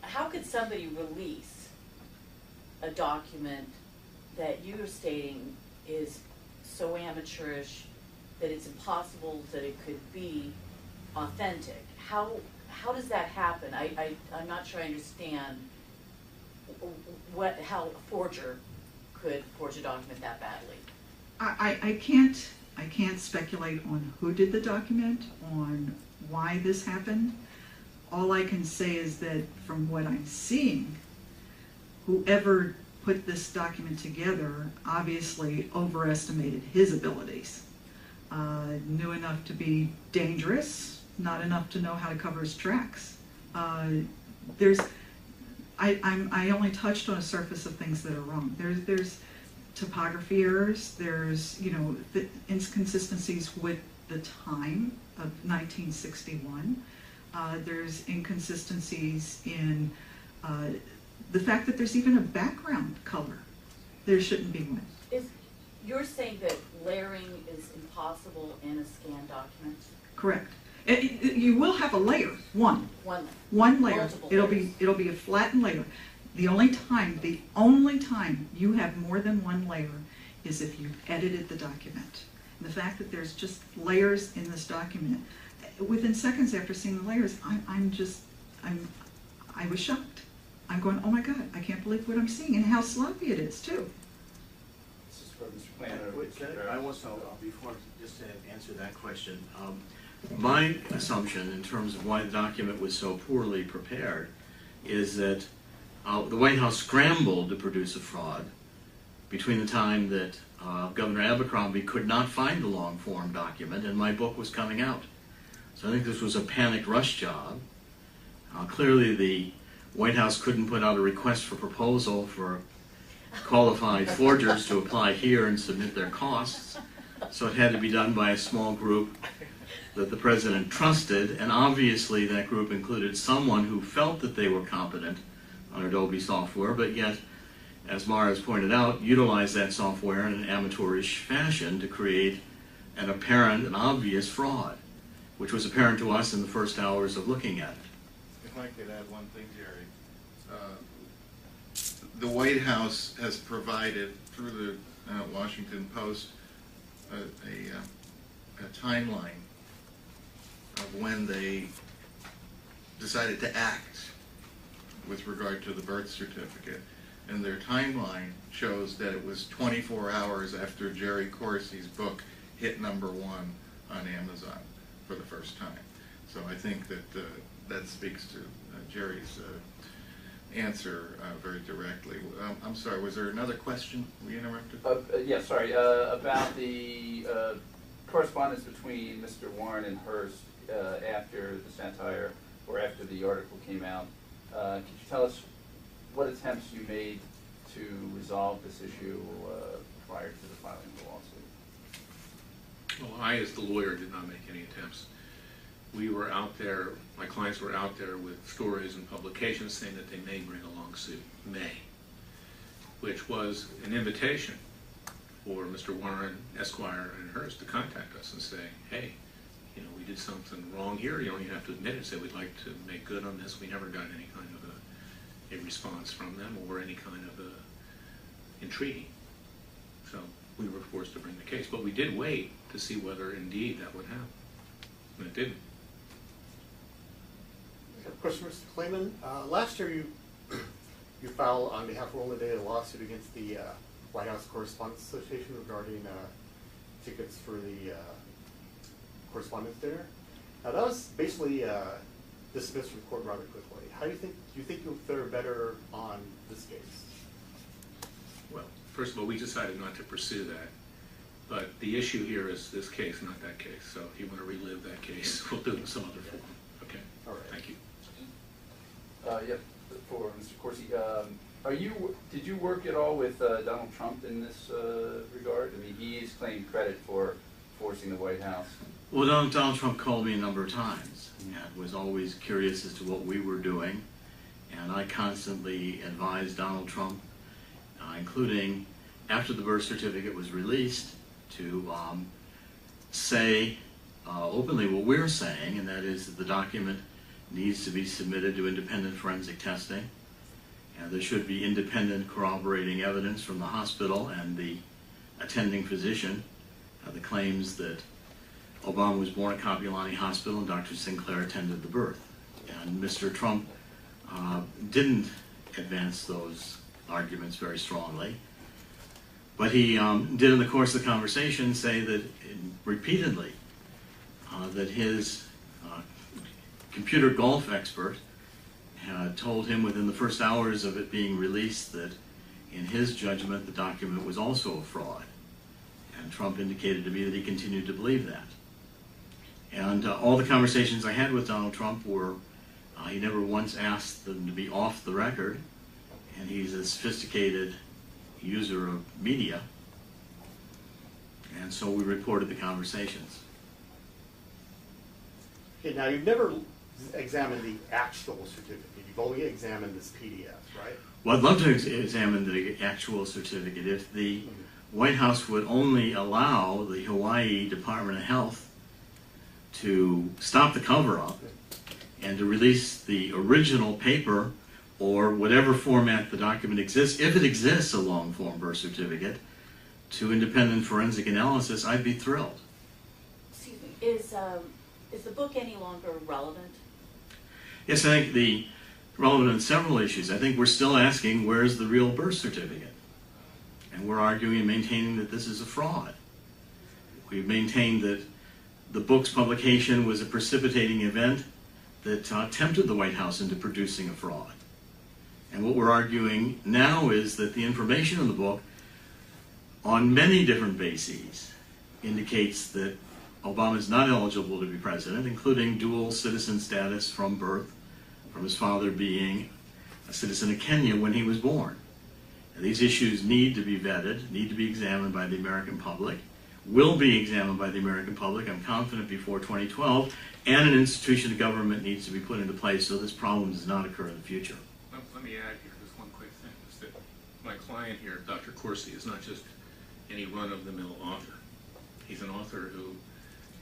How could somebody release a document that you're stating is so amateurish that it's impossible that it could be authentic? How does that happen? I'm not sure I understand how a forger could forge a document that badly. I can't speculate on who did the document, on why this happened. All I can say is that from what I'm seeing, whoever put this document together obviously overestimated his abilities. Knew enough to be dangerous, not enough to know how to cover his tracks. I only touched on a surface of things that are wrong. There's topography errors. There's the inconsistencies with the time of 1961. There's inconsistencies in the fact that there's even a background color. There shouldn't be one. You're saying that layering is impossible in a scanned document? Correct. You will have a layer, one layer. Multiple It'll layers. be a flattened layer. The only time you have more than one layer is if you edited the document. And the fact that there's just layers in this document, within seconds after seeing the layers, I was shocked. I'm going, oh my God, I can't believe what I'm seeing, and how sloppy it is too. This is for Mr. Planner. I want to, before, just to answer that question, my assumption in terms of why the document was so poorly prepared is that the White House scrambled to produce a fraud between the time that Governor Abercrombie could not find the long form document and my book was coming out. So I think this was a panic rush job. Clearly the White House couldn't put out a request for proposal for qualified forgers to apply here and submit their costs, so it had to be done by a small group that the president trusted, and obviously that group included someone who felt that they were competent on Adobe software, but yet as Mara has pointed out, utilized that software in an amateurish fashion to create an apparent and obvious fraud, which was apparent to us in the first hours of looking at it. If I could add one thing, Jerry. The White House has provided, through the Washington Post, a timeline of when they decided to act with regard to the birth certificate. And their timeline shows that it was 24 hours after Jerry Corsi's book hit #1 on Amazon for the first time. So I think that that speaks to Jerry's answer very directly. I'm sorry, was there another question? We interrupted? Yeah, sorry, about the correspondence between Mr. Warren and Hearst after the satire, or after the article came out. Could you tell us what attempts you made to resolve this issue prior to the filing of the lawsuit? Well, I, as the lawyer, did not make any attempts. We were out there, my clients were out there with stories and publications saying that they may bring a lawsuit, which was an invitation for Mr. Warren, Esquire, and Hearst to contact us and say, hey, you know, we did something wrong here. You don't even have to admit it. Say, we'd like to make good on this. We never got any kind of a response from them or any kind of entreaty. So we were forced to bring the case. But we did wait to see whether indeed that would happen. And it didn't. Of course, Mr. Clayman, last year you filed on behalf of Rolling Day a lawsuit against the White House Correspondents Association regarding tickets for the correspondence dinner. Now that was basically dismissed from court rather quickly. How do you think you'll fare better on this case? Well, first of all, we decided not to pursue that. But the issue here is this case, not that case. So if you want to relive that case, we'll do it in some other form. Okay? All right. Thank you. Yep, for Mr. Corsi, did you work at all with Donald Trump in this regard? I mean, he's claimed credit for forcing the White House. Well, Donald Trump called me a number of times and was always curious as to what we were doing. And I constantly advised Donald Trump, including after the birth certificate was released, to say openly what we're saying, and that is that the document needs to be submitted to independent forensic testing. And there should be independent corroborating evidence from the hospital and the attending physician that claims that Obama was born at Kapiolani Hospital and Dr. Sinclair attended the birth. And Mr. Trump didn't advance those arguments very strongly, but he did in the course of the conversation say that repeatedly that his computer golf expert had told him within the first hours of it being released that in his judgment the document was also a fraud. And Trump indicated to me that he continued to believe that. And all the conversations I had with Donald Trump were, he never once asked them to be off the record, and he's a sophisticated user of media, and so we reported the conversations. Okay, now you've never examined the actual certificate. You've only examined this PDF, right? Well, I'd love to examine the actual certificate. If the White House would only allow the Hawaii Department of Health to stop the cover-up and to release the original paper or whatever format the document exists, if it exists, a long-form birth certificate, to independent forensic analysis, I'd be thrilled. Excuse me, is the book any longer relevant? Yes, I think the relevant in several issues. I think we're still asking, where's the real birth certificate? And we're arguing and maintaining that this is a fraud. We've maintained that the book's publication was a precipitating event that tempted the White House into producing a fraud. And what we're arguing now is that the information in the book, on many different bases, indicates that Obama is not eligible to be president, including dual citizen status from birth, from his father being a citizen of Kenya when he was born. And these issues need to be vetted, need to be examined by the American public, will be examined by the American public, I'm confident, before 2012, and an institution of government needs to be put into place so this problem does not occur in the future. Let me add here just one quick thing. Is that my client here, Dr. Corsi, is not just any run-of-the-mill author. He's an author who,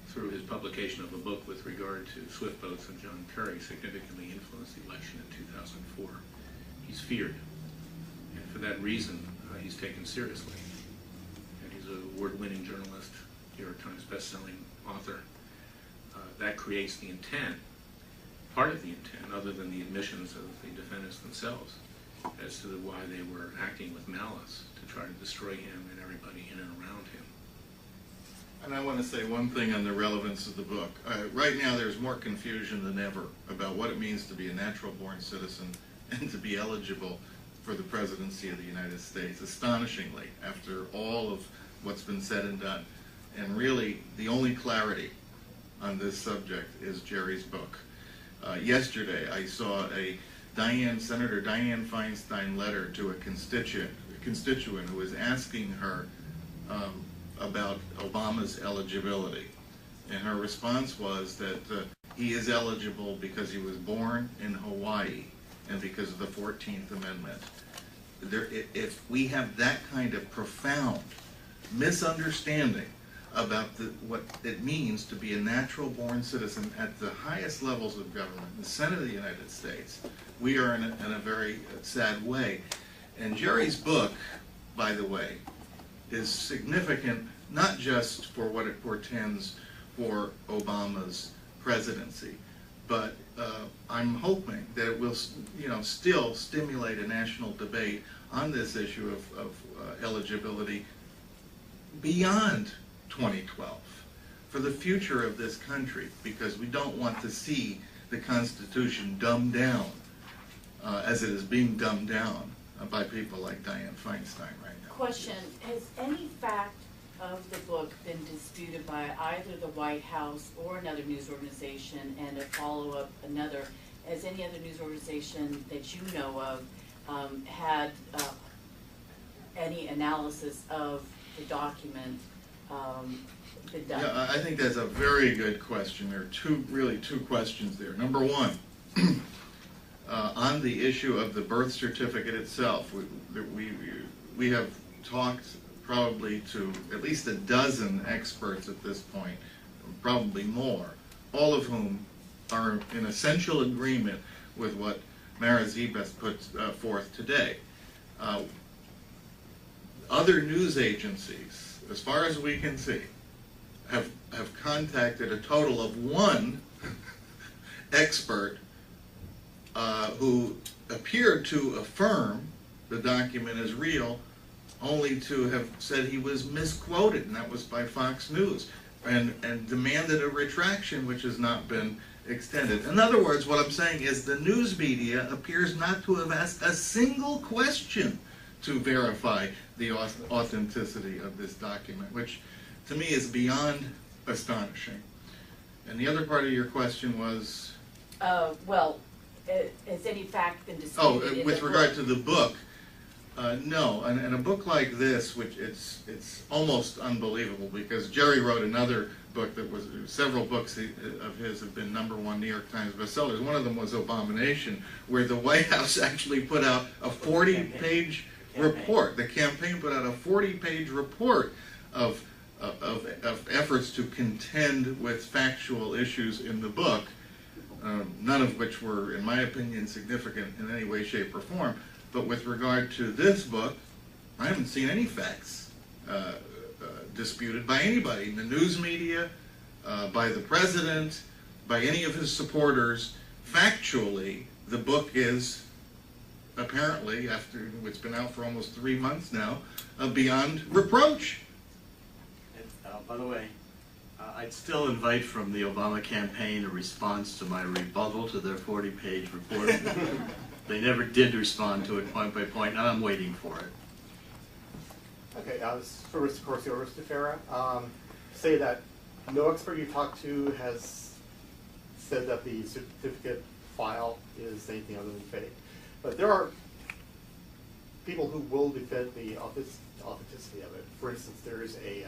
through his publication of a book with regard to swift boats and John Kerry, significantly influenced the election in 2004. He's feared, and for that reason, he's taken seriously. And he's an award-winning journalist, New York Times best-selling author. That creates the intent, part of the intent, other than the admissions of the defendants themselves, as to why they were acting with malice to try to destroy him and everybody in and around him. And I want to say one thing on the relevance of the book. Right now there's more confusion than ever about what it means to be a natural-born citizen and to be eligible for the presidency of the United States, astonishingly, after all of what's been said and done. And really, the only clarity on this subject is Jerry's book. Yesterday, I saw a Senator Dianne Feinstein letter to a constituent who was asking her about Obama's eligibility. And her response was that he is eligible because he was born in Hawaii and because of the 14th Amendment. If we have that kind of profound misunderstanding about what it means to be a natural-born citizen at the highest levels of government, the Senate of the United States, we are in a very sad way. And Jerry's book, by the way, is significant not just for what it portends for Obama's presidency, but I'm hoping that it will, still stimulate a national debate on this issue of eligibility beyond 2012 for the future of this country, because we don't want to see the Constitution dumbed down as it is being dumbed down by people like Dianne Feinstein right now. Question, has any fact of the book been disputed by either the White House or another news organization? And a follow-up, has any other news organization that you know of had any analysis of the document been done? Yeah, I think that's a very good question. There are really two questions there. Number one, on the issue of the birth certificate itself, we have talked probably to at least a dozen experts at this point, probably more, all of whom are in essential agreement with what Mara Zebeth put forth today. Other news agencies, as far as we can see, have contacted a total of one expert who appeared to affirm the document is real, only to have said he was misquoted, and that was by Fox News, and demanded a retraction, which has not been extended. In other words, what I'm saying is the news media appears not to have asked a single question to verify the authenticity of this document, which to me is beyond astonishing. And the other part of your question was? Well, has any fact been disputed? Oh, with regard to the book, no. And a book like this, which it's almost unbelievable, because Jerry wrote another book that was, several books of his have been #1 New York Times bestsellers. One of them was Abomination, where the White House actually put out a 40-page report. The campaign put out a 40-page report of efforts to contend with factual issues in the book, none of which were, in my opinion, significant in any way, shape, or form. But with regard to this book, I haven't seen any facts disputed by anybody in the news media, by the president, by any of his supporters. Factually, the book is apparently, after it's been out for almost 3 months now, beyond reproach. By the way, I'd still invite from the Obama campaign a response to my rebuttal to their 40-page report. They never did respond to it point by point, and I'm waiting for it. Okay, this is for Mr. Corsi or Mr. Farah. Say that no expert you talked to has said that the certificate file is anything other than fake. But there are people who will defend the authenticity of it. For instance, there is a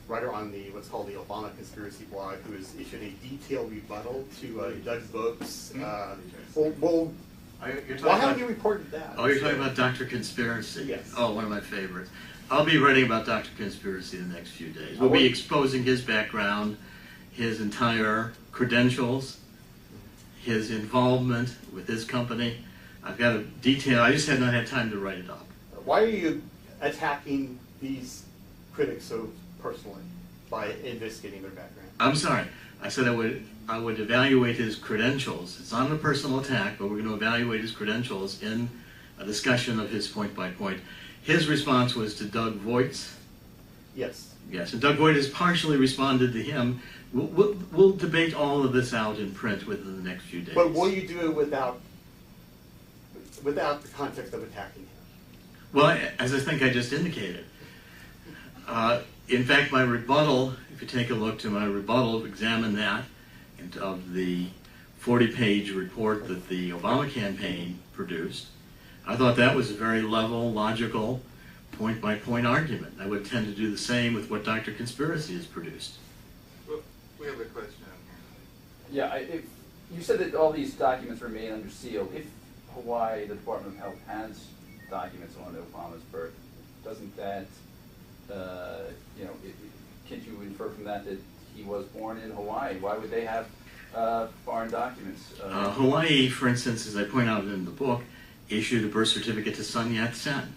writer on what's called the Obama Conspiracy blog who has issued a detailed rebuttal to Doug Boak's. We'll You're Why haven't you reported that? Oh, you're talking about Dr. Conspiracy? Yes. Oh, one of my favorites. I'll be writing about Dr. Conspiracy the next few days. We'll be exposing his background, his entire credentials, his involvement with his company. I've got a detail. I just had not had time to write it up. Why are you attacking these critics so personally by investigating their background? I'm sorry. I said I would evaluate his credentials. It's not a personal attack, but we're going to evaluate his credentials in a discussion of his point by point. His response was to Doug Voigt's. Yes. Yes, and Doug Voigt has partially responded to him. We'll debate all of this out in print within the next few days. But will you do it without the context of attacking him? Well, as I think I just indicated, in fact, my rebuttal, if you take a look to my rebuttal, examine that, and of the 40-page report that the Obama campaign produced, I thought that was a very level, logical, point-by-point argument. I would tend to do the same with what Dr. Conspiracy has produced. Well, we have a question on here. Yeah, if you said that all these documents remain under seal. If Hawaii, the Department of Health, has documents on Obama's birth, doesn't that, can't you infer from that that he was born in Hawaii? Why would they have foreign documents? Hawaii, for instance, as I point out in the book, issued a birth certificate to Sun Yat-sen.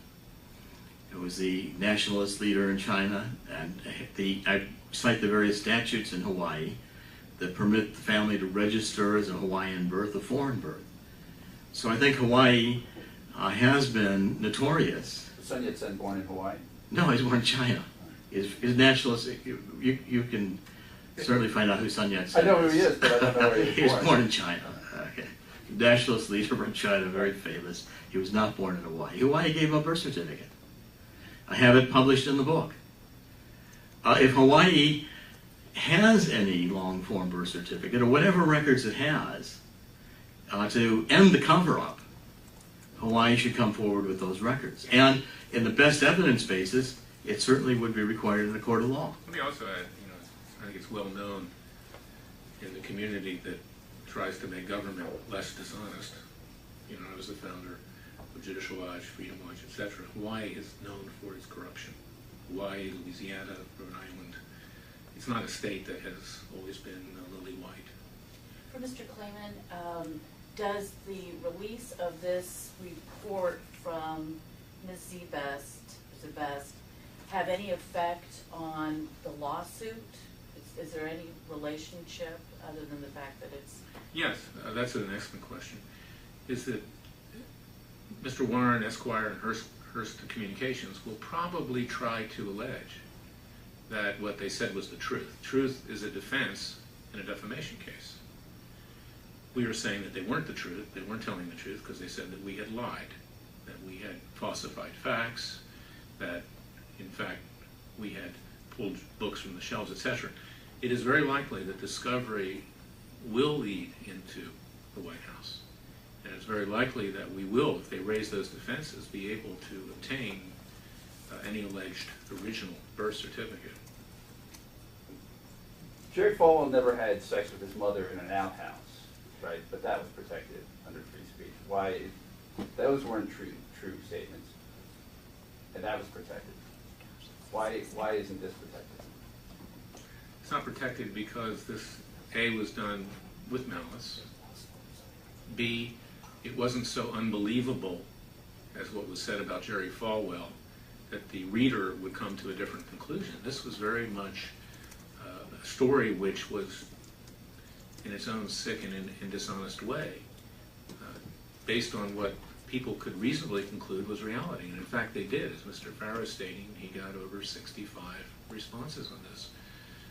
It was the nationalist leader in China, and I cite the various statutes in Hawaii that permit the family to register as a Hawaiian birth, a foreign birth. So I think Hawaii has been notorious. Was Sun Yat-sen born in Hawaii? No, he's born in China. His nationalist, you can certainly find out who Sun Yat-sen is. I know who he is, but I don't know where he was born. born in China. Okay. Nationalist leader from China, very famous. He was not born in Hawaii. Hawaii gave up birth certificate. I have it published in the book. If Hawaii has any long-form birth certificate, or whatever records it has, to end the cover-up, Hawaii should come forward with those records. And in the best evidence basis, it certainly would be required in a court of law. Let me also add, I think it's well known in the community that tries to make government less dishonest. I was the founder of Judicial Watch, Freedom Watch, etc. Hawaii is known for its corruption. Hawaii, Louisiana, Rhode Island. It's not a state that has always been lily white. For Mr. Klayman, does the release of this report from Ms. Zebest have any effect on the lawsuit? Is there any relationship other than the fact that it's... Yes, that's an excellent question. Is that Mr. Warren, Esquire, and Hearst Communications will probably try to allege that what they said was the truth. Truth is a defense in a defamation case. We are saying that they weren't the truth, they weren't telling the truth because they said that we had lied, that we had falsified facts, that in fact we had pulled books from the shelves, etc. It is very likely that discovery will lead into the White House. And it's very likely that we will, if they raise those defenses, be able to obtain any alleged original birth certificate. Jerry Falwell never had sex with his mother in an outhouse, right? But that was protected under free speech. Why? Those weren't true statements, and that was protected. Why isn't this protected? It's not protected because this, A, was done with malice. B, it wasn't so unbelievable as what was said about Jerry Falwell that the reader would come to a different conclusion. This was very much a story which was, in its own sick and dishonest way, based on what people could reasonably conclude was reality. And in fact, they did. As Mr. Farrow is stating, he got over 65 responses on this.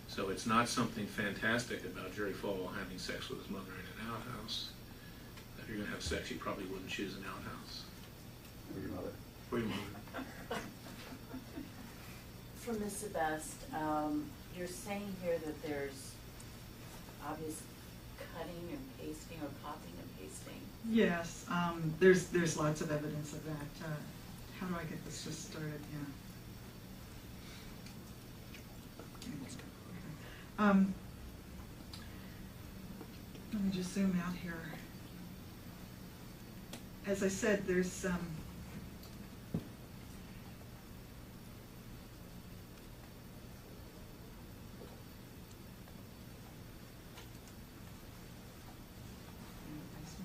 So it's not something fantastic about Jerry Falwell having sex with his mother in an outhouse. If you're going to have sex, you probably wouldn't choose an outhouse. For your mother. For your mother. For Ms. Zebest, you're saying here that there's obvious cutting and pasting or copying and pasting. Yes, there's lots of evidence of that. How do I get this just started? Yeah. Let me just zoom out here. as I said, there's, I see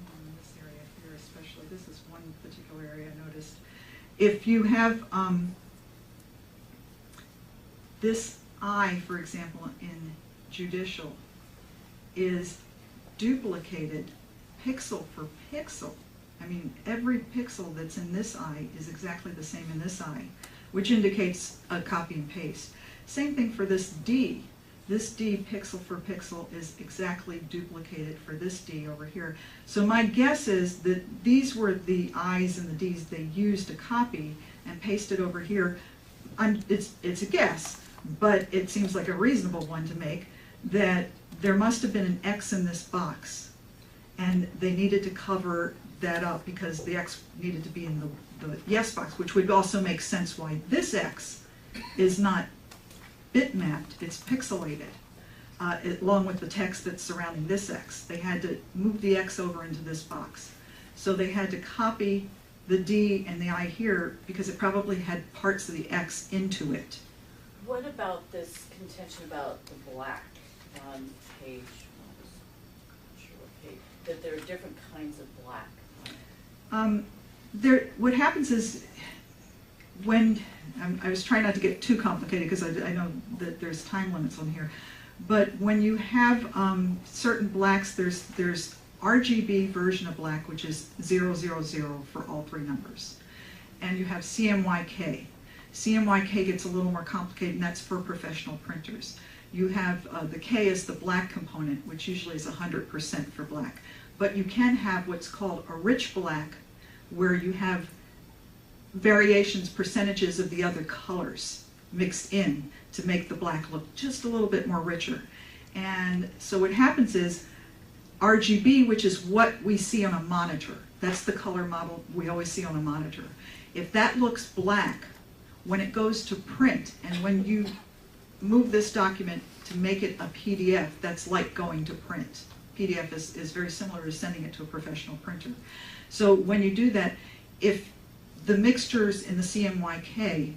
one in this area here especially, this is one particular area I noticed. If you have, this I, for example, in judicial, is duplicated pixel for pixel. I mean, every pixel that's in this eye is exactly the same in this eye, which indicates a copy and paste. Same thing for this D. This D, pixel for pixel, is exactly duplicated for this D over here. So my guess is that these were the I's and the D's they used to copy and paste it over here. It's a guess, but it seems like a reasonable one to make, that there must have been an X in this box, and they needed to cover that up because the X needed to be in the yes box, which would also make sense why this X is not bitmapped, it's pixelated, along with the text that's surrounding this X. They had to move the X over into this box. So they had to copy the D and the I here because it probably had parts of the X into it. What about this contention about the black on page, I'm not sure what page, that there are different kinds of black? What happens is, when, I was trying not to get too complicated because I know that there's time limits on here, but when you have certain blacks, there's RGB version of black, which is 000 for all three numbers. And you have CMYK. CMYK gets a little more complicated, and that's for professional printers. You have the K is the black component, which usually is 100% for black. But you can have what's called a rich black, where you have variations, percentages of the other colors mixed in to make the black look just a little bit more richer. And so what happens is RGB, which is what we see on a monitor, that's the color model we always see on a monitor. If that looks black, when it goes to print, and when you move this document to make it a PDF, that's like going to print. PDF is very similar to sending it to a professional printer. So when you do that, if the mixtures in the CMYK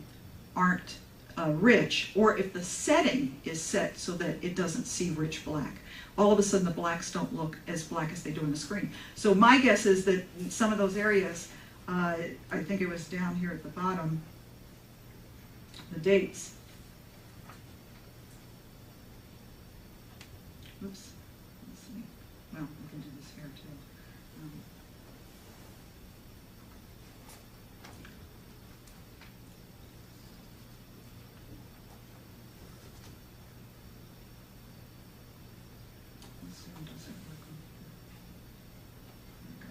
aren't rich, or if the setting is set so that it doesn't see rich black, all of a sudden the blacks don't look as black as they do on the screen. So my guess is that in some of those areas, I think it was down here at the bottom, the dates. Oops. Let's see. Well, we can do this here too. Let's see, does it work? There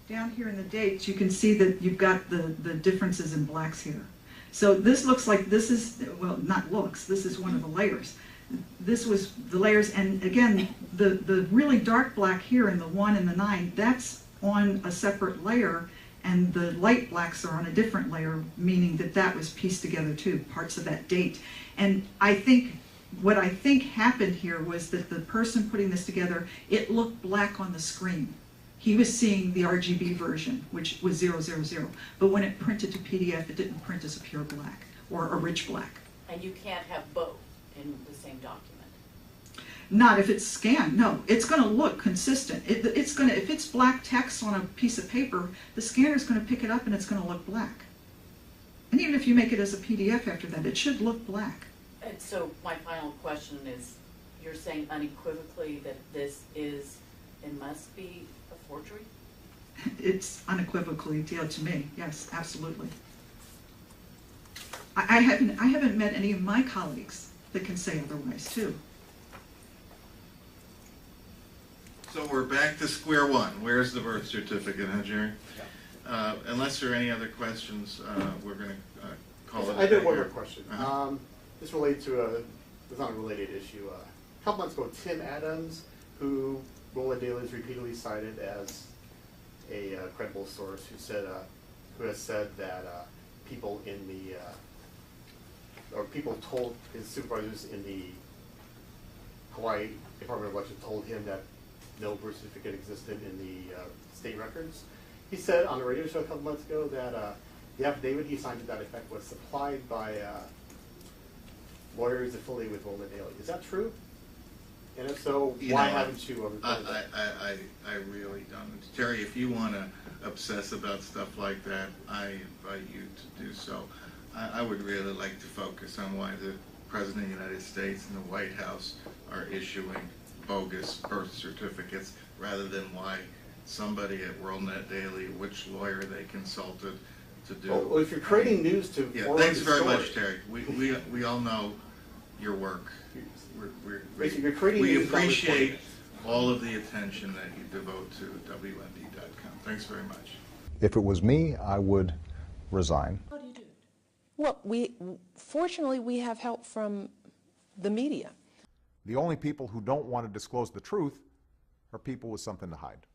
we go. Down here in the dates, you can see that you've got the differences in blacks here. So this looks like this is, well, not looks, this is one of the layers. This was the layers, and again, the really dark black here in the 1 and the 9, that's on a separate layer, and the light blacks are on a different layer, meaning that that was pieced together too, parts of that date. And I think, what I think happened here was that the person putting this together, it looked black on the screen. He was seeing the RGB version, which was 000, but when it printed to PDF, it didn't print as a pure black or a rich black. And you can't have both in the same document. Not if it's scanned. No, it's going to look consistent. It's going to, if it's black text on a piece of paper, the scanner's going to pick it up and it's going to look black. And even if you make it as a PDF after that, it should look black. And so my final question is, you're saying unequivocally that this is and must be a forgery? It's unequivocally, yeah, to me, yes, absolutely. I haven't met any of my colleagues that can say otherwise, too. So we're back to square one. Where's the birth certificate, huh, Jerry? Unless there are any other questions, we're going to call it. I did one more question. Uh-huh. This relates to it's not a related issue. A couple months ago, Tim Adams, who Roland Daly's repeatedly cited as a credible source, who has said that people in the or people told his supervisors in the Hawaii Department of Election told him that no birth certificate existed in the state records. He said on a radio show a couple months ago that the affidavit he signed to that effect was supplied by lawyers affiliated with Roland Daly. Is that true? And if so, You why know, haven't you reported that? I really don't. Terry, if you want to obsess about stuff like that, I invite you to do so. I would really like to focus on why the President of the United States and the White House are issuing bogus birth certificates, rather than why somebody at WorldNet Daily, which lawyer they consulted to do. Well, if you're creating news to Yeah, forward thanks the very story, much, Terry. We all know your work. Basically, you're creating We news, not appreciate reporting it. all of the attention that you devote to WND.com. Thanks very much. If it was me, I would resign. How do you do it? Well, fortunately, we have help from the media. The only people who don't want to disclose the truth are people with something to hide.